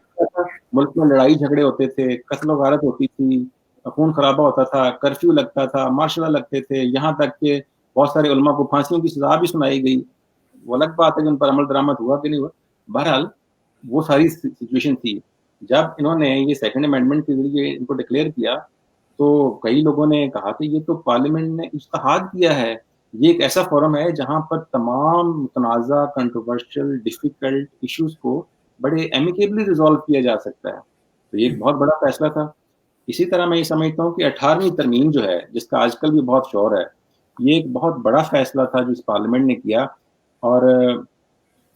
ملک میں لڑائی جھگڑے ہوتے تھے، قتل و غارت ہوتی تھی، خون خرابہ ہوتا تھا، کرفیو لگتا تھا، مارشل لا لگتے تھے، یہاں تک کہ بہت سارے علماء کو پھانسیوں کی سزا بھی سنائی گئی. وہ الگ بات ہے کہ ان پر عمل درآمد ہوا کہ نہیں ہوا. بہرحال وہ ساری سچویشن تھی. جب انہوں نے یہ سیکنڈ امینڈمنٹ کے ذریعے ان کو ڈکلیئر کیا تو کئی لوگوں نے کہا کہ یہ تو پارلیمنٹ نے اجتہاد کیا ہے، یہ ایک ایسا فورم ہے جہاں پر تمام متنازع، کنٹروورشل، ڈیفیکلٹ ایشوز کو بڑے ایمیکیبلی ریزالو کیا جا سکتا ہے. تو یہ ایک بہت بڑا فیصلہ تھا. اسی طرح میں یہ سمجھتا ہوں کہ 18ویں ترمیم جو ہے، جس کا آج کل بھی بہت شور ہے، یہ ایک بہت بڑا فیصلہ تھا جو اس پارلیمنٹ نے کیا. اور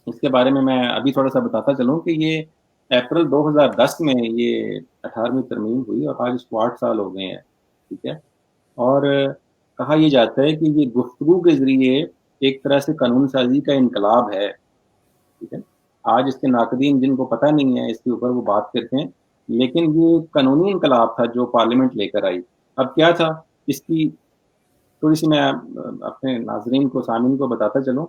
اس کے بارے میں ابھی تھوڑا سا بتاتا چلوں کہ یہ اپریل 2010 میں یہ 18ویں ترمیم ہوئی اور آج اس کو 8 سال ہو گئے ہیں. ٹھیک ہے، اور کہا یہ جاتا ہے کہ یہ گفتگو کے ذریعے ایک طرح سے قانون سازی کا انقلاب ہے. ٹھیک ہے، آج اس کے ناقدین جن کو پتہ نہیں ہے اس کے اوپر وہ بات کرتے ہیں، لیکن یہ قانونی انقلاب تھا جو پارلیمنٹ لے کر آئی. اب کیا تھا اس کی تھوڑی سی میں اپنے ناظرین کو، سامعین کو بتاتا چلوں.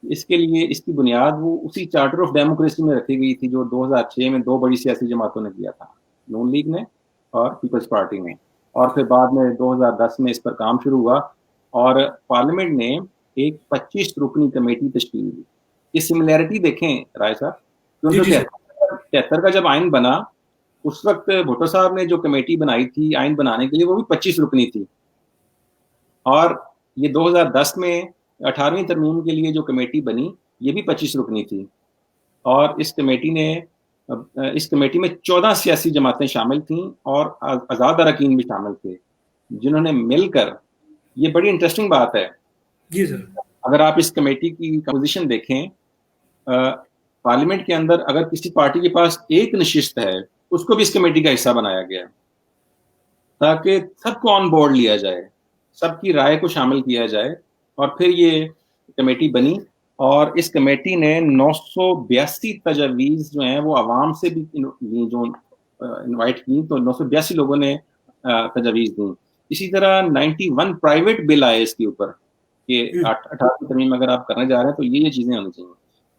اس کے لیے اس کی بنیاد وہ اسی چارٹر آف ڈیموکریسی میں رکھی گئی تھی جو 2006 میں 2 بڑی سیاسی جماعتوں نے کیا تھا، نون لیگ نے اور پیپلز پارٹی نے. اور پھر بعد میں 2010 میں اس پر کام شروع ہوا اور پارلیمنٹ نے ایک 25 رکنی کمیٹی تشکیل دی. یہ سملیرٹی دیکھیں رائے صاحب، 1973 کا جب آئین بنا اس وقت بھٹو صاحب نے جو کمیٹی بنائی تھی آئین بنانے کے لیے وہ بھی 25 رکنی تھی، اور یہ 2010 میں 18ویں ترمیم کے لیے جو کمیٹی بنی یہ بھی 25 رکنی تھی، اور اس کمیٹی میں 14 سیاسی جماعتیں شامل تھیں اور آزاد اراکین بھی شامل تھے، جنہوں نے مل کر، یہ بڑی انٹرسٹنگ بات ہے، جی سر، اگر آپ اس کمیٹی کی کمپوزیشن دیکھیں، پارلیمنٹ کے اندر اگر کسی پارٹی کے پاس ایک نشست ہے اس کو بھی اس کمیٹی کا حصہ بنایا گیا تاکہ سب کو آن بورڈ لیا جائے، سب کی رائے کو شامل کیا جائے، اور پھر یہ کمیٹی بنی، اور اس کمیٹی نے 982 تجاویز جو ہیں وہ عوام سے بھی جو انوائٹ کی، تو 982 لوگوں نے تجاویز دیں۔ اسی طرح 91 پرائیویٹ بل آئے اس کے اوپر کہ 18 ترمیم اگر آپ کرنے جا رہے ہیں تو یہ چیزیں ہونی چاہیے۔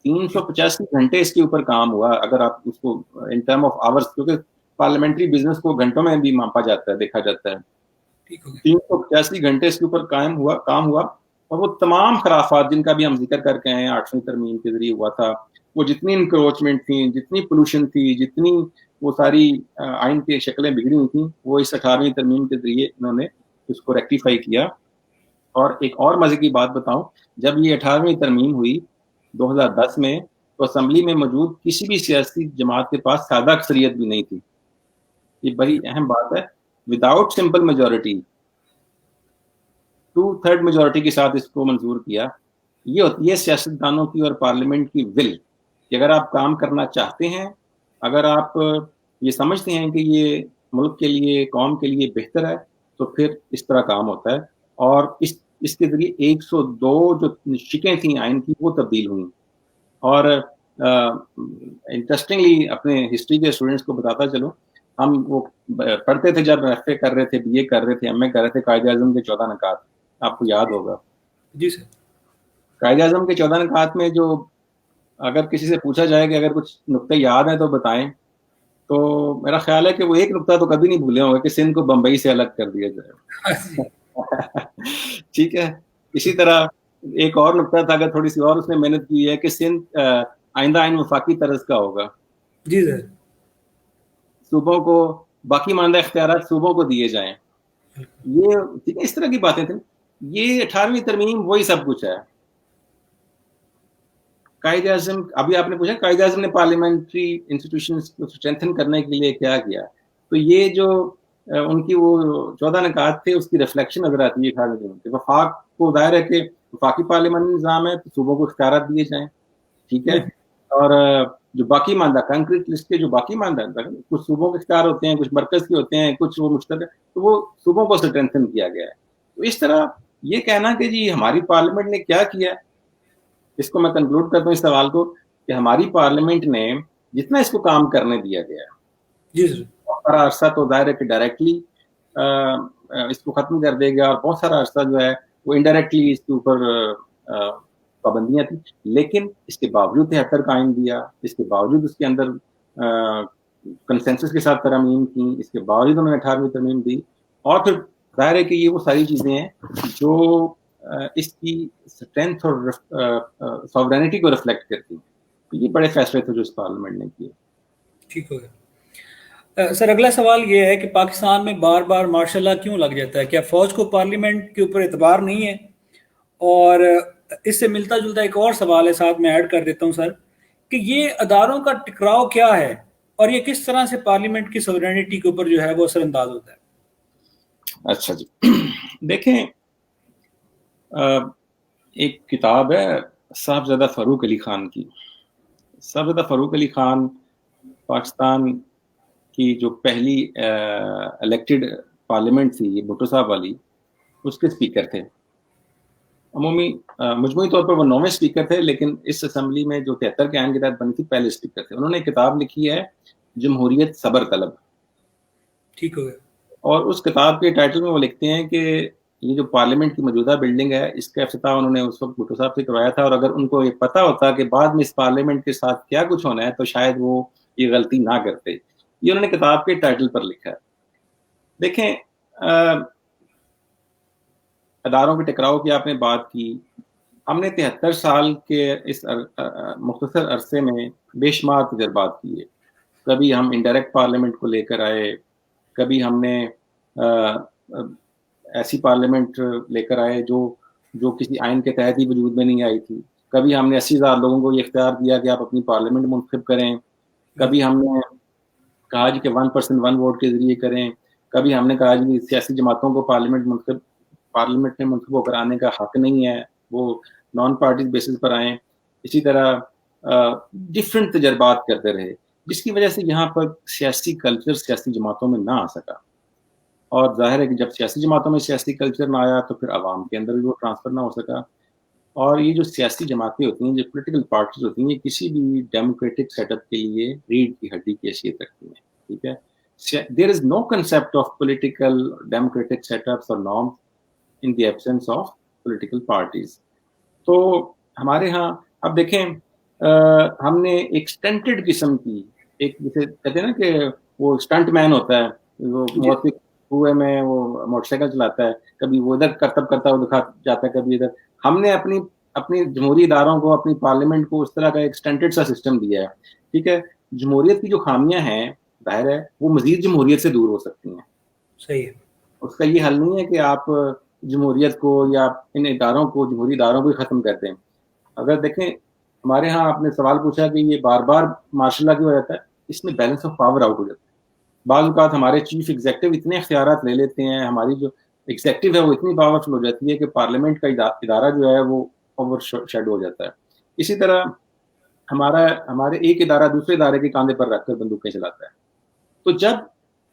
385 گھنٹے اس کے اوپر کام ہوا، اگر آپ اس کو ان ٹرم آف آورس، کیونکہ پارلیمنٹری بزنس کو گھنٹوں میں بھی ماپا جاتا ہے، دیکھا جاتا ہے، 385 گھنٹے اس کے اوپر کام ہوا، اور وہ تمام خرافات جن کا بھی ہم ذکر کر کے آئے ہیں 8ویں ترمیم کے ذریعے ہوا تھا، وہ جتنی انکروچمنٹ تھیں، جتنی پولوشن تھی، جتنی وہ ساری آئین کی شکلیں بگڑی ہوئی تھیں، وہ اس 18ویں ترمیم کے ذریعے انہوں نے اس کو ریکٹیفائی کیا۔ اور ایک اور مزے کی بات بتاؤں، جب یہ 18ویں ترمیم ہوئی 2010 میں، تو اسمبلی میں موجود کسی بھی سیاسی جماعت کے پاس سادہ اکثریت بھی نہیں تھی۔ یہ بڑی اہم بات ہے، وداؤٹ سمپل میجورٹی، 2/3 میجورٹی کے ساتھ اس کو منظور کیا۔ یہ ہوتی ہے سیاستدانوں کی اور پارلیمنٹ کی ول، کہ اگر آپ کام کرنا چاہتے ہیں، اگر آپ یہ سمجھتے ہیں کہ یہ ملک کے لیے، قوم کے لیے بہتر ہے، تو پھر اس طرح کام ہوتا ہے۔ اور اس کے ذریعے 102 جو شکیں تھیں آئین کی وہ تبدیل ہوئیں۔ اور انٹرسٹنگلی اپنے ہسٹری کے اسٹوڈنٹس کو بتاتا چلوں، ہم وہ پڑھتے تھے جب ایف اے کر رہے تھے، بی اے کر رہے تھے، ایم اے کر رہے تھے، قائد اعظم کے 14 نکات، آپ کو یاد ہوگا۔ جی سر، قائد اعظم کے 14 نکات میں جو اگر کسی سے پوچھا جائے کہ اگر کچھ نقطے یاد ہیں تو بتائیں، تو میرا خیال ہے کہ وہ ایک نقطہ تو کبھی نہیں بھولے ہوں گے کہ سندھ کو بمبئی سے الگ کر دیا جائے۔ ٹھیک ہے، اسی طرح ایک اور نقطہ تھا، اگر تھوڑی سی اور اس نے محنت کی ہے، کہ سندھ آئندہ آئین وفاقی طرز کا ہوگا، جی سر، صوبوں کو باقی ماندہ اختیارات صوبوں کو دیے جائیں۔ یہ ٹھیک ہے، اس طرح کی باتیں تھیں۔ یہ 18ویں ترمیم وہی سب کچھ ہے۔ قائد اعظم، ابھی آپ نے پوچھا قائد اعظم نے پارلیمنٹری انسٹیٹیوشنز کو اسٹرینتھن کرنے کے لیے کیا کیا، تو یہ جو ان کی وہ 14 نکات تھے اس کی ریفلیکشن نظر آتی ہے 18ویں ترمیم کے۔ وفاق کو ظاہر ہے کہ وفاقی پارلیمانی نظام ہے تو صوبوں کو اختیارات دیے جائیں، ٹھیک ہے، اور جو باقی ماندہ کنکریٹ لسٹ کے جو باقی ماندہ، کچھ صوبوں کے اختیار ہوتے ہیں، کچھ مرکز کے ہوتے ہیں، کچھ وہ مشترک، تو وہ صوبوں کو اسٹرینتھن کیا گیا ہے۔ تو اس طرح یہ کہنا کہ جی ہماری پارلیمنٹ نے کیا کیا، اس کو میں کنکلوڈ کرتا ہوں اس سوال کو، کہ ہماری پارلیمنٹ نے جتنا اس کو کام کرنے دیا گیا ہے، جی سر، بہت سارا عرصہ تو ظاہر ہے کہ ڈائریکٹلی اس کو ختم کر دے گا، اور بہت سارا عرصہ جو ہے وہ انڈائریکٹلی اس کے اوپر پابندیاں تھیں، لیکن اس کے باوجود 73 کا آئین دیا، اس کے باوجود اس کے اندر کنسنسس کے ساتھ ترامیم کی، اس کے باوجود انہوں نے 18ویں ترمیم دی، اور پھر ظاہر ہے کہ یہ وہ ساری چیزیں ہیں جو اس کی اسٹرینتھ اور ساورینٹی کو ریفلیکٹ کرتی ہیں۔ یہ بڑے فیصلے تھے جو اس پارلیمنٹ نے کیے۔ ٹھیک ہو گیا سر۔ اگلا سوال یہ ہے کہ پاکستان میں بار بار مارشل لا کیوں لگ جاتا ہے؟ کیا فوج کو پارلیمنٹ کے اوپر اعتبار نہیں ہے؟ اور اس سے ملتا جلتا ایک اور سوال ہے، ساتھ میں ایڈ کر دیتا ہوں سر، کہ یہ اداروں کا ٹکراؤ کیا ہے اور یہ کس طرح سے پارلیمنٹ کی سوورینٹی کے اوپر جو ہے وہ اثر انداز ہوتا ہے؟ اچھا جی، دیکھیں ایک کتاب ہے صاحبزادہ فاروق علی خان کی۔ صاحبزادہ فاروق علی خان پاکستان کی جو پہلی الیکٹڈ پارلیمنٹ تھی، یہ بھٹو صاحب والی، اس کے اسپیکر تھے۔ مجموعی طور پر وہ 9ویں اسپیکر تھے، لیکن اس اسمبلی میں جو 73 کے آئین کے تحت بنی تھی پہلے اسپیکر تھے۔ انہوں نے کتاب لکھی ہے جمہوریت صبر طلب۔ ٹھیک ہو گیا۔ اور اس کتاب کے ٹائٹل میں وہ لکھتے ہیں کہ یہ جو پارلیمنٹ کی موجودہ بلڈنگ ہے، اس کا افتتاح انہوں نے اس وقت بھٹو صاحب سے کروایا تھا، اور اگر ان کو یہ پتا ہوتا کہ بعد میں اس پارلیمنٹ کے ساتھ کیا کچھ ہونا ہے تو شاید وہ یہ غلطی نہ کرتے۔ یہ انہوں نے کتاب کے ٹائٹل پر لکھا ہے۔ دیکھیں اداروں کے ٹکراؤ کی آپ نے بات کی، ہم نے 73 سال کے اس مختصر عرصے میں بے شمار تجربات کیے۔ کبھی ہم انڈائریکٹ پارلیمنٹ کو لے کر آئے، کبھی ہم نے ایسی پارلیمنٹ لے کر آئے جو جو کسی آئین کے تحت ہی وجود میں نہیں آئی تھی. کبھی ہم نے 80,000 لوگوں کو یہ اختیار دیا کہ آپ اپنی پارلیمنٹ منتخب کریں. کبھی ہم نے کہا جی کہ 1% 1 ووٹ کے ذریعے کریں. کبھی ہم نے کہا جی سیاسی جماعتوں کو پارلیمنٹ میں منتخب ہو کر آنے کا حق نہیں ہے, وہ نان پارٹی بیسس پر آئیں. اسی طرح ڈفرینٹ تجربات کرتے رہے, جس کی وجہ سے یہاں پر سیاسی کلچر سیاسی جماعتوں میں نہ آ سکا. اور ظاہر ہے کہ جب سیاسی جماعتوں میں سیاسی کلچر نہ آیا تو پھر عوام کے اندر بھی وہ ٹرانسفر نہ ہو سکا. اور یہ جو سیاسی جماعتیں ہوتی ہیں, جو پولیٹیکل پارٹیز ہوتی ہیں, یہ کسی بھی ڈیموکریٹک سیٹ اپ کے لیے ریڑھ کی ہڈی کی حیثیت رکھتی ہیں. ٹھیک ہے, there is no concept of political democratic set ups اور norms in the absence of political parties. تو ہمارے ہاں اب دیکھیں ہم نے ایک اسٹنٹڈ قسم کی, ایک جیسے کہتے ہیں نا کہ وہ اسٹنٹ مین ہوتا ہے, وہ موت کنویں میں وہ موٹر سائیکل چلاتا ہے, کبھی وہ ادھر کرتب کرتا وہ دکھا جاتا ہے, کبھی ادھر. ہم نے اپنی جمہوری اداروں کو, اپنی پارلیمنٹ کو اس طرح کا ایک اسٹنٹڈ سا سسٹم دیا ہے. ٹھیک ہے, جمہوریت کی جو خامیاں ہیں ظاہر ہے وہ مزید جمہوریت سے دور ہو سکتی ہیں. صحیح ہے, اس کا یہ حل نہیں ہے کہ آپ جمہوریت کو یا ان اداروں کو, جمہوری اداروں کو ہی ختم کر دیں. اگر دیکھیں ہمارے ہاں آپ نے سوال پوچھا کہ یہ بار بار مارشل لا کیوں ہو جاتا ہے, اس میں بیلنس آف پاور آؤٹ ہو جاتا ہے. بعض اوقات ہمارے چیف ایگزیکٹو اتنے اختیارات لے لیتے ہیں, ہماری جو ایگزیکٹو ہے وہ اتنی پاورفل ہو جاتی ہے کہ پارلیمنٹ کا ادارہ جو ہے وہ اوور شیڈو ہو جاتا ہے. اسی طرح ہمارے ایک ادارہ دوسرے ادارے کے کاندھے پر رکھ کر بندوقیں چلاتا ہے. تو جب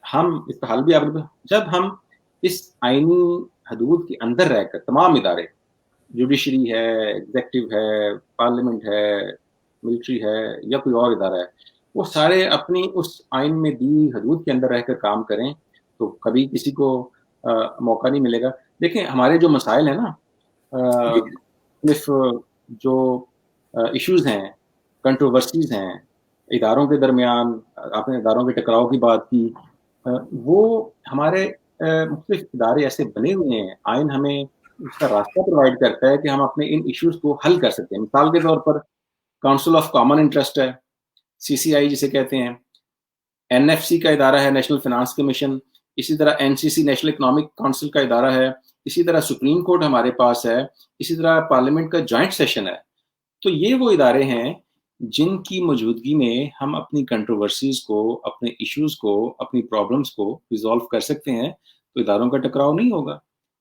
ہم اس کا حل بھی جب ہم اس آئینی حدود کے اندر رہ کر تمام ادارے, جوڈیشری ہے, ایگزیکٹو ہے, پارلیمنٹ ہے, ملٹری ہے یا کوئی اور ادارہ ہے, وہ سارے اپنی اس آئین میں دی حدود کے اندر رہ کر کام کریں تو کبھی کسی کو موقع نہیں ملے گا. دیکھیں ہمارے جو مسائل ہیں نا, جو ایشوز ہیں, کنٹروورسیز ہیں اداروں کے درمیان, آپ نے اداروں کے ٹکراؤ کی بات کی, وہ ہمارے مختلف ادارے ایسے بنے ہوئے ہیں, آئین ہمیں اس کا راستہ پرووائڈ کرتا ہے کہ ہم اپنے ان ایشوز کو حل کر سکتے ہیں. مثال کے طور پر کاؤنسل آف کامن انٹرسٹ ہے, CCI جسے کہتے ہیں, NFC کا ادارہ ہے نیشنل فائنانس کمیشن, اسی طرح NCC نیشنل اکنامک کونسل کا ادارہ ہے, اسی طرح سپریم کورٹ ہمارے پاس ہے, اسی طرح پارلیمنٹ کا جوائنٹ سیشن ہے. تو یہ وہ ادارے ہیں جن کی موجودگی میں ہم اپنی کنٹروورسیز کو, اپنے ایشوز کو, اپنی پرابلمس کو ریزالو کر سکتے ہیں. تو اداروں کا ٹکراؤ نہیں ہوگا.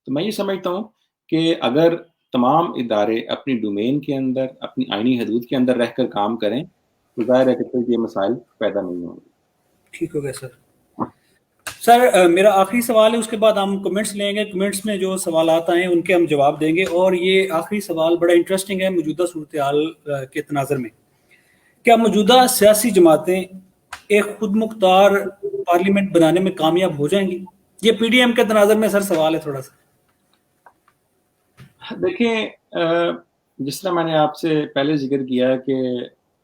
تو میں یہ سمجھتا ہوں کہ اگر تمام ادارے اپنی ڈومین کے اندر, اپنی آئینی حدود کے اندر رہ کر کام کریں تو ظاہر ہے کہ پھر یہ مسائل پیدا نہیں ہوں گے. ٹھیک ہو گیا سر. میرا آخری سوال ہے, اس کے بعد ہم کمنٹس لیں گے. کمنٹس میں جو سوالات آئے ہیں ان کے ہم جواب دیں گے. اور یہ آخری سوال بڑا انٹرسٹنگ ہے موجودہ صورتحال کے تناظر میں. کیا موجودہ سیاسی جماعتیں ایک خود مختار پارلیمنٹ بنانے میں کامیاب ہو جائیں گی؟ یہ PDM کے تناظر میں سر سوال ہے تھوڑا سا. دیکھیں جس طرح میں نے آپ سے پہلے ذکر کیا کہ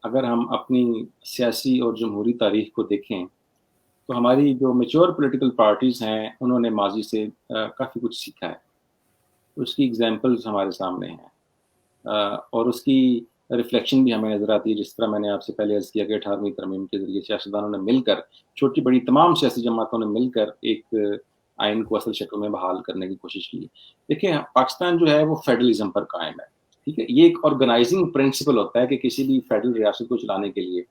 اگر ہم اپنی سیاسی اور جمہوری تاریخ کو دیکھیں تو ہماری جو میچور پولیٹیکل پارٹیز ہیں انہوں نے ماضی سے کافی کچھ سیکھا ہے. اس کی ایگزامپلز ہمارے سامنے ہیں اور اس کی ریفلیکشن بھی ہمیں نظر آتی ہے. جس طرح میں نے آپ سے پہلے عرض کیا کہ 18ویں ترمیم کے ذریعے سیاستدانوں نے مل کر, چھوٹی بڑی تمام سیاسی جماعتوں نے مل کر ایک آئین کو اصل شکل میں بحال کرنے کی کوشش کی. دیکھیں پاکستان جو ہے وہ فیڈرلزم پر قائم ہے. ٹھیک ہے, یہ ایک آرگنائزنگ پرنسپل ہوتا ہے کہ کسی بھی فیڈرل ریاست کو چلانے کے لیے.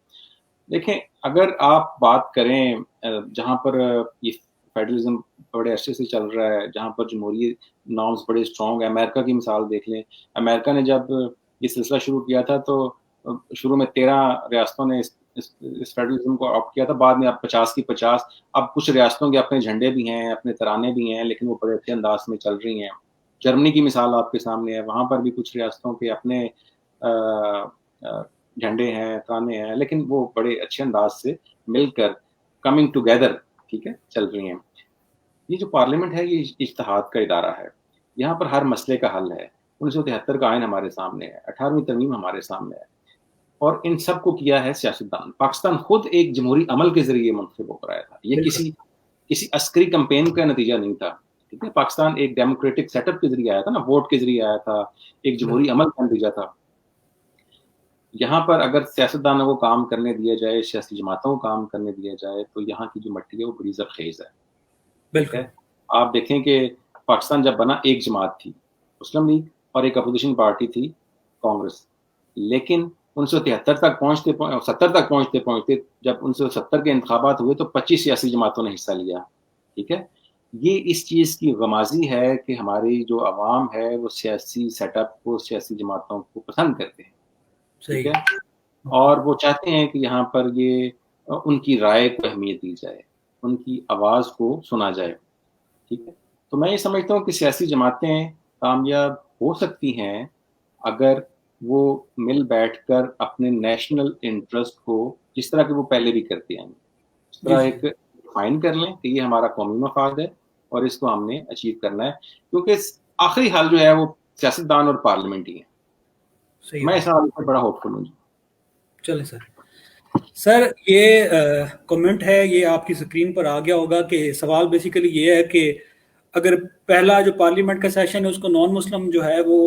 دیکھیں اگر آپ بات کریں جہاں پر یہ فیڈرلزم بڑے عرصے سے چل رہا ہے, جہاں پر جمہوری نارمز بڑے اسٹرانگ ہیں, امریکہ کی مثال دیکھ لیں. امریکہ نے جب یہ سلسلہ شروع کیا تھا تو شروع میں 13 ریاستوں نے اس فیڈرلزم کو اڈاپٹ کیا تھا. بعد میں اب 50 کی 50. اب کچھ ریاستوں کے اپنے جھنڈے بھی ہیں, اپنے ترانے بھی ہیں, لیکن وہ بڑے اچھے انداز میں چل رہی ہیں. جرمنی کی مثال آپ کے سامنے ہے, وہاں پر بھی کچھ ریاستوں کے اپنے جھنڈے ہیں, ترانے ہیں, لیکن وہ بڑے اچھے انداز سے مل کر کمنگ ٹوگیدر ٹھیک ہے چل رہی ہیں. یہ جو پارلیمنٹ ہے یہ اجتہاد کا ادارہ ہے. یہاں پر ہر مسئلے کا حل ہے. 1973 کا آئین ہمارے سامنے ہے, 18ویں ترمیم ہمارے سامنے ہے, اور ان سب کو کیا ہے سیاستدان. پاکستان خود ایک جمہوری عمل کے ذریعے منتخب ہو کر آیا تھا. یہ کسی عسکری کمپین کا نتیجہ نہیں تھا. ٹھیک ہے, پاکستان ایک ڈیموکریٹک سیٹ اپ کے ذریعے آیا تھا نا, ووٹ کے ذریعے آیا تھا, ایک جمہوری عمل کا نتیجہ تھا. یہاں پر اگر سیاستدانوں کو کام کرنے دیا جائے, سیاسی جماعتوں کو کام کرنے دیا جائے تو یہاں کی جو مٹی ہے وہ بڑی زرخیز ہے. بالکل. آپ دیکھیں کہ پاکستان جب بنا ایک جماعت تھی, مسلم لیگ, اور ایک اپوزیشن پارٹی تھی کانگریس. لیکن 1973 تک پہنچتے 70 تک پہنچتے جب 1970 کے انتخابات ہوئے تو 25 سیاسی جماعتوں نے حصہ لیا. ٹھیک ہے, یہ اس چیز کی غمازی ہے کہ ہماری جو عوام ہے وہ سیاسی سیٹ اپ کو, سیاسی جماعتوں کو پسند کرتے ہیں. ٹھیک ہے, اور وہ چاہتے ہیں کہ یہاں پر یہ ان کی رائے کو اہمیت دی جائے, ان کی آواز کو سنا جائے. ٹھیک ہے, تو میں یہ سمجھتا ہوں کہ سیاسی جماعتیں کامیاب ہو سکتی ہیں اگر وہ مل بیٹھ کر اپنے نیشنل انٹرسٹ کو, جس طرح کہ وہ پہلے بھی کرتے ہیں, اس طرح ایک ڈیفائن کر لیں کہ یہ ہمارا قومی مفاد ہے اور اس کو ہم نے اچیو کرنا ہے, کیونکہ آخری حال جو ہے وہ سیاستدان اور پارلیمنٹ ہی ہے. میں اس حوالے سے بڑا ہوپ فل ہوں. چلے سر یہ کمنٹ ہے, یہ آپ کی اسکرین پر آ گیا ہوگا کہ سوال بیسیکلی یہ ہے کہ اگر پہلا جو پارلیمنٹ کا سیشن ہے اس کو نان مسلم جو ہے وہ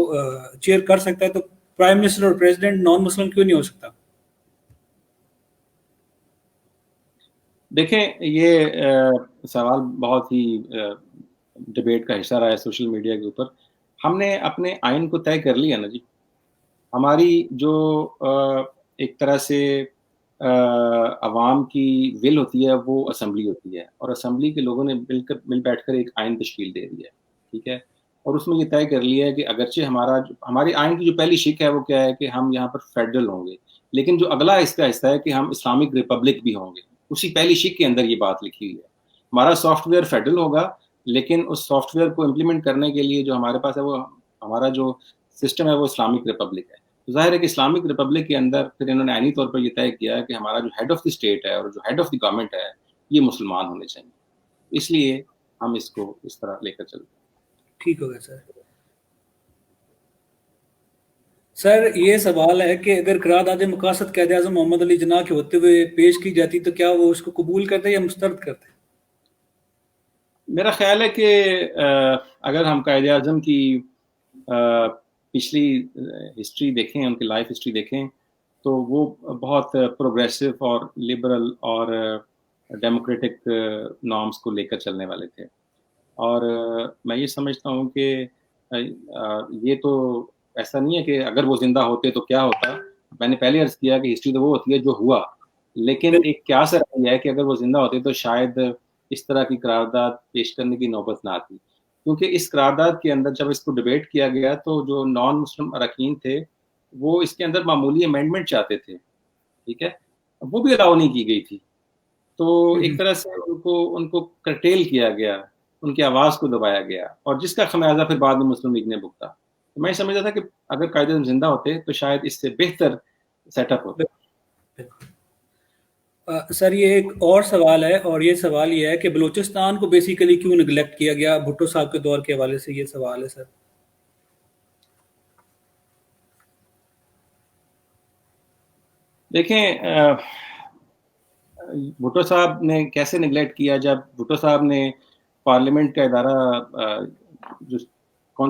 چیئر کر سکتا ہے تو پرائم منسٹر اور پریزیڈنٹ نان مسلم کیوں نہیں ہو سکتا؟ دیکھیں, یہ سوال بہت ہی ڈبیٹ کا حصہ رہا ہے سوشل میڈیا کے اوپر. ہم نے اپنے آئین کو طے کر لیا نا جی. ہماری جو ایک طرح سے عوام کی ول ہوتی ہے وہ اسمبلی ہوتی ہے, اور اسمبلی کے لوگوں نے مل بیٹھ کر ایک آئین تشکیل دے دیا ہے. ٹھیک ہے, اور اس میں یہ طے کر لیا ہے کہ اگرچہ ہماری آئین کی جو پہلی شک ہے وہ کیا ہے کہ ہم یہاں پر فیڈرل ہوں گے, لیکن جو اگلا اس کا حصہ ہے کہ ہم اسلامک ریپبلک بھی ہوں گے, اسی پہلی شک کے اندر یہ بات لکھی ہوئی ہے. ہمارا سافٹ ویئر فیڈرل ہوگا, لیکن اس سافٹ ویئر کو امپلیمنٹ کرنے کے لیے جو ہمارے پاس ہے وہ ہمارا جو سسٹم ہے وہ اسلامک ریپبلک ہے. ظاہر ہے کہ اسلامک ریپبلک کے اندر پھر انہوں نے آئینی طور پر یہ طے کیا ہے کہ ہمارا جو ہیڈ آف دی اسٹیٹ ہے اور جو ہیڈ آف دی گورنمنٹ ہے یہ مسلمان ہونے چاہیے. اس لیے ہم اس کو اس طرح لے کر چلتے ہیں. ٹھیک ہو گیا سر یہ سوال ہے کہ اگر قرارداد مقاصد قائد اعظم محمد علی جناح کے ہوتے ہوئے پیش کی جاتی تو کیا وہ اس کو قبول کرتے یا مسترد کرتے؟ میرا خیال ہے کہ اگر ہم قائد اعظم کی پچھلی ہسٹری دیکھیں, ان کی لائف ہسٹری دیکھیں, تو وہ بہت پروگریسو اور لبرل اور ڈیموکریٹک نارمس کو لے کر چلنے والے تھے. اور میں یہ سمجھتا ہوں کہ یہ تو ایسا نہیں ہے کہ اگر وہ زندہ ہوتے تو کیا ہوتا. میں نے پہلے عرض کیا کہ ہسٹری تو وہ ہوتی ہے جو ہوا, لیکن ایک کیا سر ہے کہ اگر وہ زندہ ہوتے تو شاید اس طرح کی قرارداد پیش کرنے کی نوبت نہ آتی, کیونکہ اس قرارداد کے اندر جب اس کو ڈیبیٹ کیا گیا تو جو نان مسلم اراکین تھے وہ اس کے اندر معمولی امینڈمنٹ چاہتے تھے. ٹھیک ہے, وہ بھی الاؤ نہیں کی گئی تھی. تو ایک طرح سے ان کو کرٹیل کیا گیا, ان کی آواز کو دبایا گیا, اور جس کا خمیازہ پھر بعد میں مسلم لیگ نے بھگتا. تو میں سمجھتا تھا کہ اگر قائد اعظم زندہ ہوتے تو شاید اس سے بہتر سیٹ اپ ہوتا. سر یہ ایک اور سوال ہے, اور یہ سوال یہ ہے کہ بلوچستان کو بیسیکلی کیوں نگلیکٹ کیا گیا بھٹو صاحب کے دور کے حوالے سے, یہ سوال ہے سر. دیکھیں, بھٹو صاحب نے کیسے نگلیکٹ کیا, جب بھٹو صاحب نے پارلیمنٹ کا ادارہ جو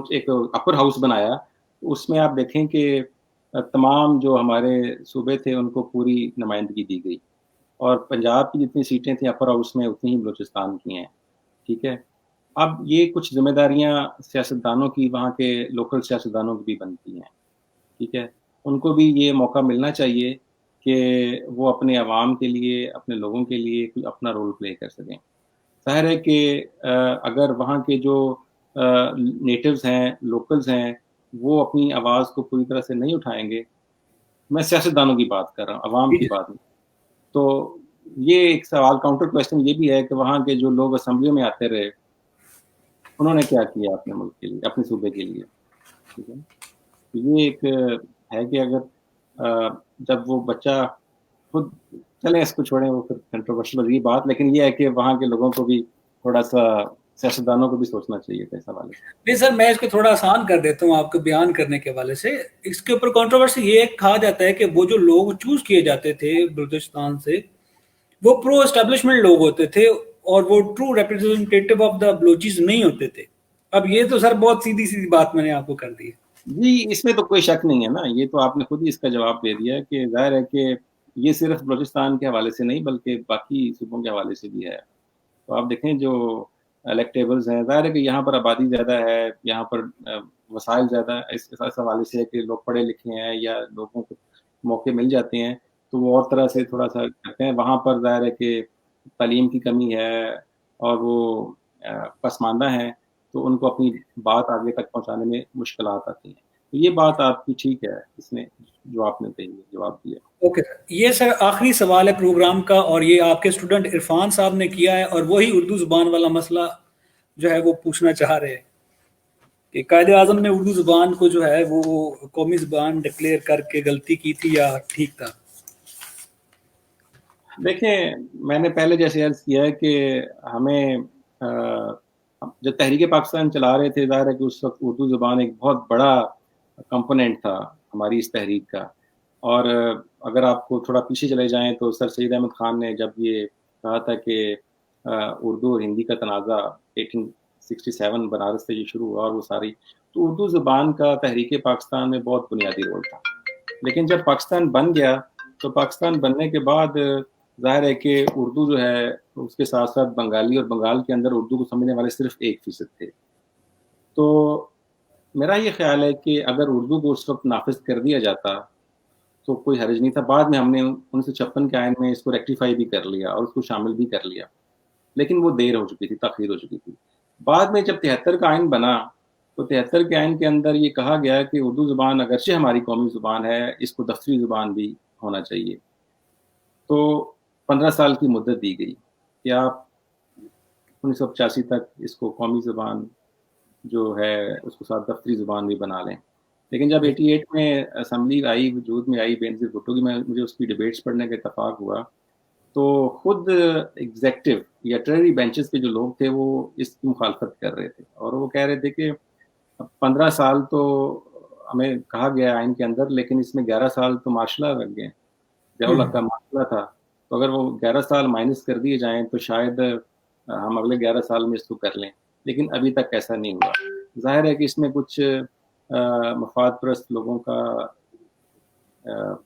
ایک اپر ہاؤس بنایا, اس میں آپ دیکھیں کہ تمام جو ہمارے صوبے تھے ان کو پوری نمائندگی دی گئی, اور پنجاب کی جتنی سیٹیں تھیں اپر ہاؤس میں اتنی ہی بلوچستان کی ہیں. ٹھیک ہے, اب یہ کچھ ذمہ داریاں سیاستدانوں کی, وہاں کے لوکل سیاستدانوں کی بھی بنتی ہیں. ٹھیک ہے, ان کو بھی یہ موقع ملنا چاہیے کہ وہ اپنے عوام کے لیے, اپنے لوگوں کے لیے اپنا رول پلے کر سکیں. ظاہر ہے کہ اگر وہاں کے جو نیٹوز ہیں, لوکلز ہیں, وہ اپنی آواز کو پوری طرح سے نہیں اٹھائیں گے, میں سیاستدانوں کی بات کر رہا ہوں, عوام کی بات نہیں, تو یہ ایک سوال کاؤنٹر کویسچن یہ بھی ہے کہ وہاں کے جو لوگ اسمبلیوں میں آتے رہے انہوں نے کیا کیا اپنے ملک کے لیے, اپنے صوبے کے لیے. ٹھیک ہے, یہ ایک ہے کہ اگر جب وہ بچہ خود, چلیں اس کو چھوڑیں, وہ پھر کنٹروورشل یہ بات, لیکن یہ ہے کہ وہاں کے لوگوں کو بھی تھوڑا سا, سیاستدانوں کو بھی سوچنا چاہیے تھا اس حوالے سے. نہیں سر, میں اس کو تھوڑا آسان کر دیتا ہوں آپ کو بیان کرنے کے حوالے سے. اس کے اوپر کنٹروورسی یہ کہا جاتا ہے کہ وہ جو لوگ چوز کیے جاتے تھے بلوچستان سے وہ پرو اسٹیبلشمنٹ لوگ ہوتے تھے, اور وہ true representative of the Baluchis نہیں ہوتے تھے. اب یہ تو سر بہت سیدھی سیدھی بات میں نے آپ کو کر دی. جی, اس میں تو کوئی شک نہیں ہے نا, یہ تو آپ نے خود ہی اس کا جواب دے دیا کہ ظاہر ہے کہ یہ صرف بلوچستان کے حوالے سے نہیں بلکہ باقی صوبوں کے حوالے سے بھی ہے. تو آپ دیکھیں جو الیکٹیبلز ہیں. ظاہر ہے کہ یہاں پر آبادی زیادہ ہے, یہاں پر وسائل زیادہ اس حوالے سے ہے کہ لوگ پڑھے لکھے ہیں یا لوگوں کو موقع مل جاتے ہیں تو وہ اور طرح سے تھوڑا سا کرتے ہیں. وہاں پر ظاہر ہے کہ تعلیم کی کمی ہے اور وہ پسماندہ ہیں, تو ان کو اپنی بات آگے تک پہنچانے میں مشکلات آتی ہیں. تو یہ بات آپ کی ٹھیک ہے, اس میں جو آپ نے جواب دیا. اوکے سر, یہ سر آخری سوال ہے پروگرام کا, اور یہ آپ کے اسٹوڈنٹ عرفان صاحب نے کیا ہے, اور وہی اردو زبان والا مسئلہ جو ہے وہ پوچھنا چاہ رہے ہیں کہ قائد اعظم نے اردو زبان کو جو ہے وہ قومی زبان ڈکلیئر کر کے غلطی کی تھی یا ٹھیک تھا؟ دیکھیں, میں نے پہلے جیسے عرض کیا ہے کہ ہمیں جب تحریک پاکستان چلا رہے تھے, ظاہر ہے کہ اس وقت اردو زبان ایک بہت بڑا کمپوننٹ تھا ہماری اس تحریک کا. اور اگر آپ کو تھوڑا پیچھے چلے جائیں تو سر سید احمد خان نے جب یہ کہا تھا کہ اردو اور ہندی کا تنازع 1867 بنارس سے یہ شروع ہوا اور وہ ساری, تو اردو زبان کا تحریک پاکستان میں بہت بنیادی رول تھا. لیکن جب پاکستان بن گیا تو پاکستان بننے کے بعد ظاہر ہے کہ اردو جو ہے اس کے ساتھ ساتھ بنگالی, اور بنگال کے اندر اردو کو سمجھنے والے صرف 1% تھے. تو میرا یہ خیال ہے کہ اگر اردو کو اس وقت نافذ کر دیا جاتا تو کوئی حرج نہیں تھا. بعد میں ہم نے 1956 کے آئین میں اس کو ریکٹیفائی بھی کر لیا اور اس کو شامل بھی کر لیا, لیکن وہ دیر ہو چکی تھی, تاخیر ہو چکی تھی. بعد میں جب 73 کا آئین بنا تو 73 کے آئین کے اندر یہ کہا گیا کہ اردو زبان اگرچہ ہماری قومی زبان ہے, اس کو دفتری زبان بھی ہونا چاہیے. تو 15 سال کی مدت دی گئی کہ آپ 1985 تک اس کو قومی زبان جو ہے اس کو ساتھ دفتری زبان بھی بنا لیں. لیکن جب 88 میں اسمبلی آئی, وجود میں آئی بینظیر بھٹو کی, مجھے اس کی ڈیبیٹس پڑھنے کا اتفاق ہوا, تو خود ایگزیکٹو یا ٹریری بینچز کے جو لوگ تھے وہ اس کی مخالفت کر رہے تھے, اور وہ کہہ رہے تھے کہ 15 سال تو ہمیں کہا گیا آئین کے اندر, لیکن اس میں 11 سال تو معاشلہ لگ گئے, ضیاء کا معاشلہ تھا, تو اگر وہ 11 سال مائنس کر دیے جائیں تو شاید ہم اگلے 11 سال میں اس کو کر لیں. لیکن ابھی تک ایسا نہیں ہوا. ظاہر ہے کہ اس میں کچھ مفاد پرست لوگوں کا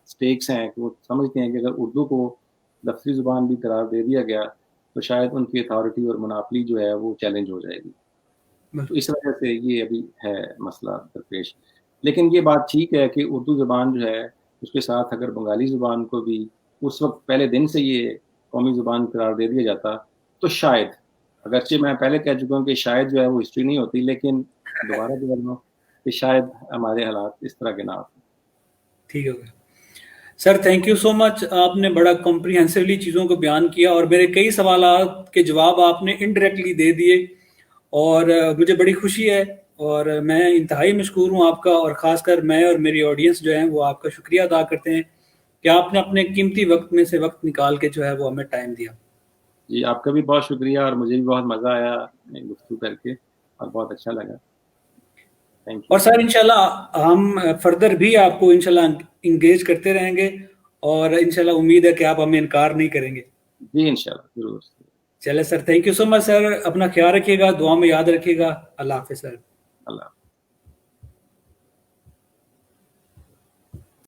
سٹیکس ہیں کہ وہ سمجھتے ہیں کہ اگر اردو کو دفتری زبان بھی قرار دے دیا گیا تو شاید ان کی اتھارٹی اور مناپلی جو ہے وہ چیلنج ہو جائے گی. تو اس وجہ سے یہ ابھی ہے مسئلہ درپیش. لیکن یہ بات ٹھیک ہے کہ اردو زبان جو ہے اس کے ساتھ اگر بنگالی زبان کو بھی اس وقت پہلے دن سے یہ قومی زبان قرار دے دیا جاتا تو شاید, اگرچہ میں پہلے کہہ چکا ہوں کہ شاید جو ہے وہ ہسٹری نہیں ہوتی, لیکن دوبارہ بھی کرنا کہ شاید ہمارے حالات اس طرح کے نہ ہوتے. ٹھیک ہے سر, تھینک یو سو مچ. آپ نے بڑا کمپریہنسولی چیزوں کو بیان کیا, اور میرے کئی سوالات کے جواب آپ نے انڈائریکٹلی دے دیے, اور مجھے بڑی خوشی ہے, اور میں انتہائی مشکور ہوں آپ کا, اور خاص کر میں اور میری آڈینس جو ہے وہ آپ کا شکریہ ادا کرتے ہیں کہ آپ نے اپنے قیمتی وقت میں سے وقت نکال کے جو ہے وہ ہمیں ٹائم دیا. جی, آپ کا بھی بہت شکریہ, اور مجھے بھی بہت مزہ آیا گفتگو کر کے, اور بہت اچھا لگا. اور سر انشاءاللہ ہم فردر بھی آپ کو انشاءاللہ انگیج کرتے رہیں گے, اور انشاءاللہ امید ہے کہ آپ ہمیں انکار نہیں کریں گے. جی انشاءاللہ ضرور. چلے سر, تھینک یو سو مچ سر, اپنا خیال رکھیے گا, دعا میں یاد رکھیے گا. اللہ حافظ سر. اللہ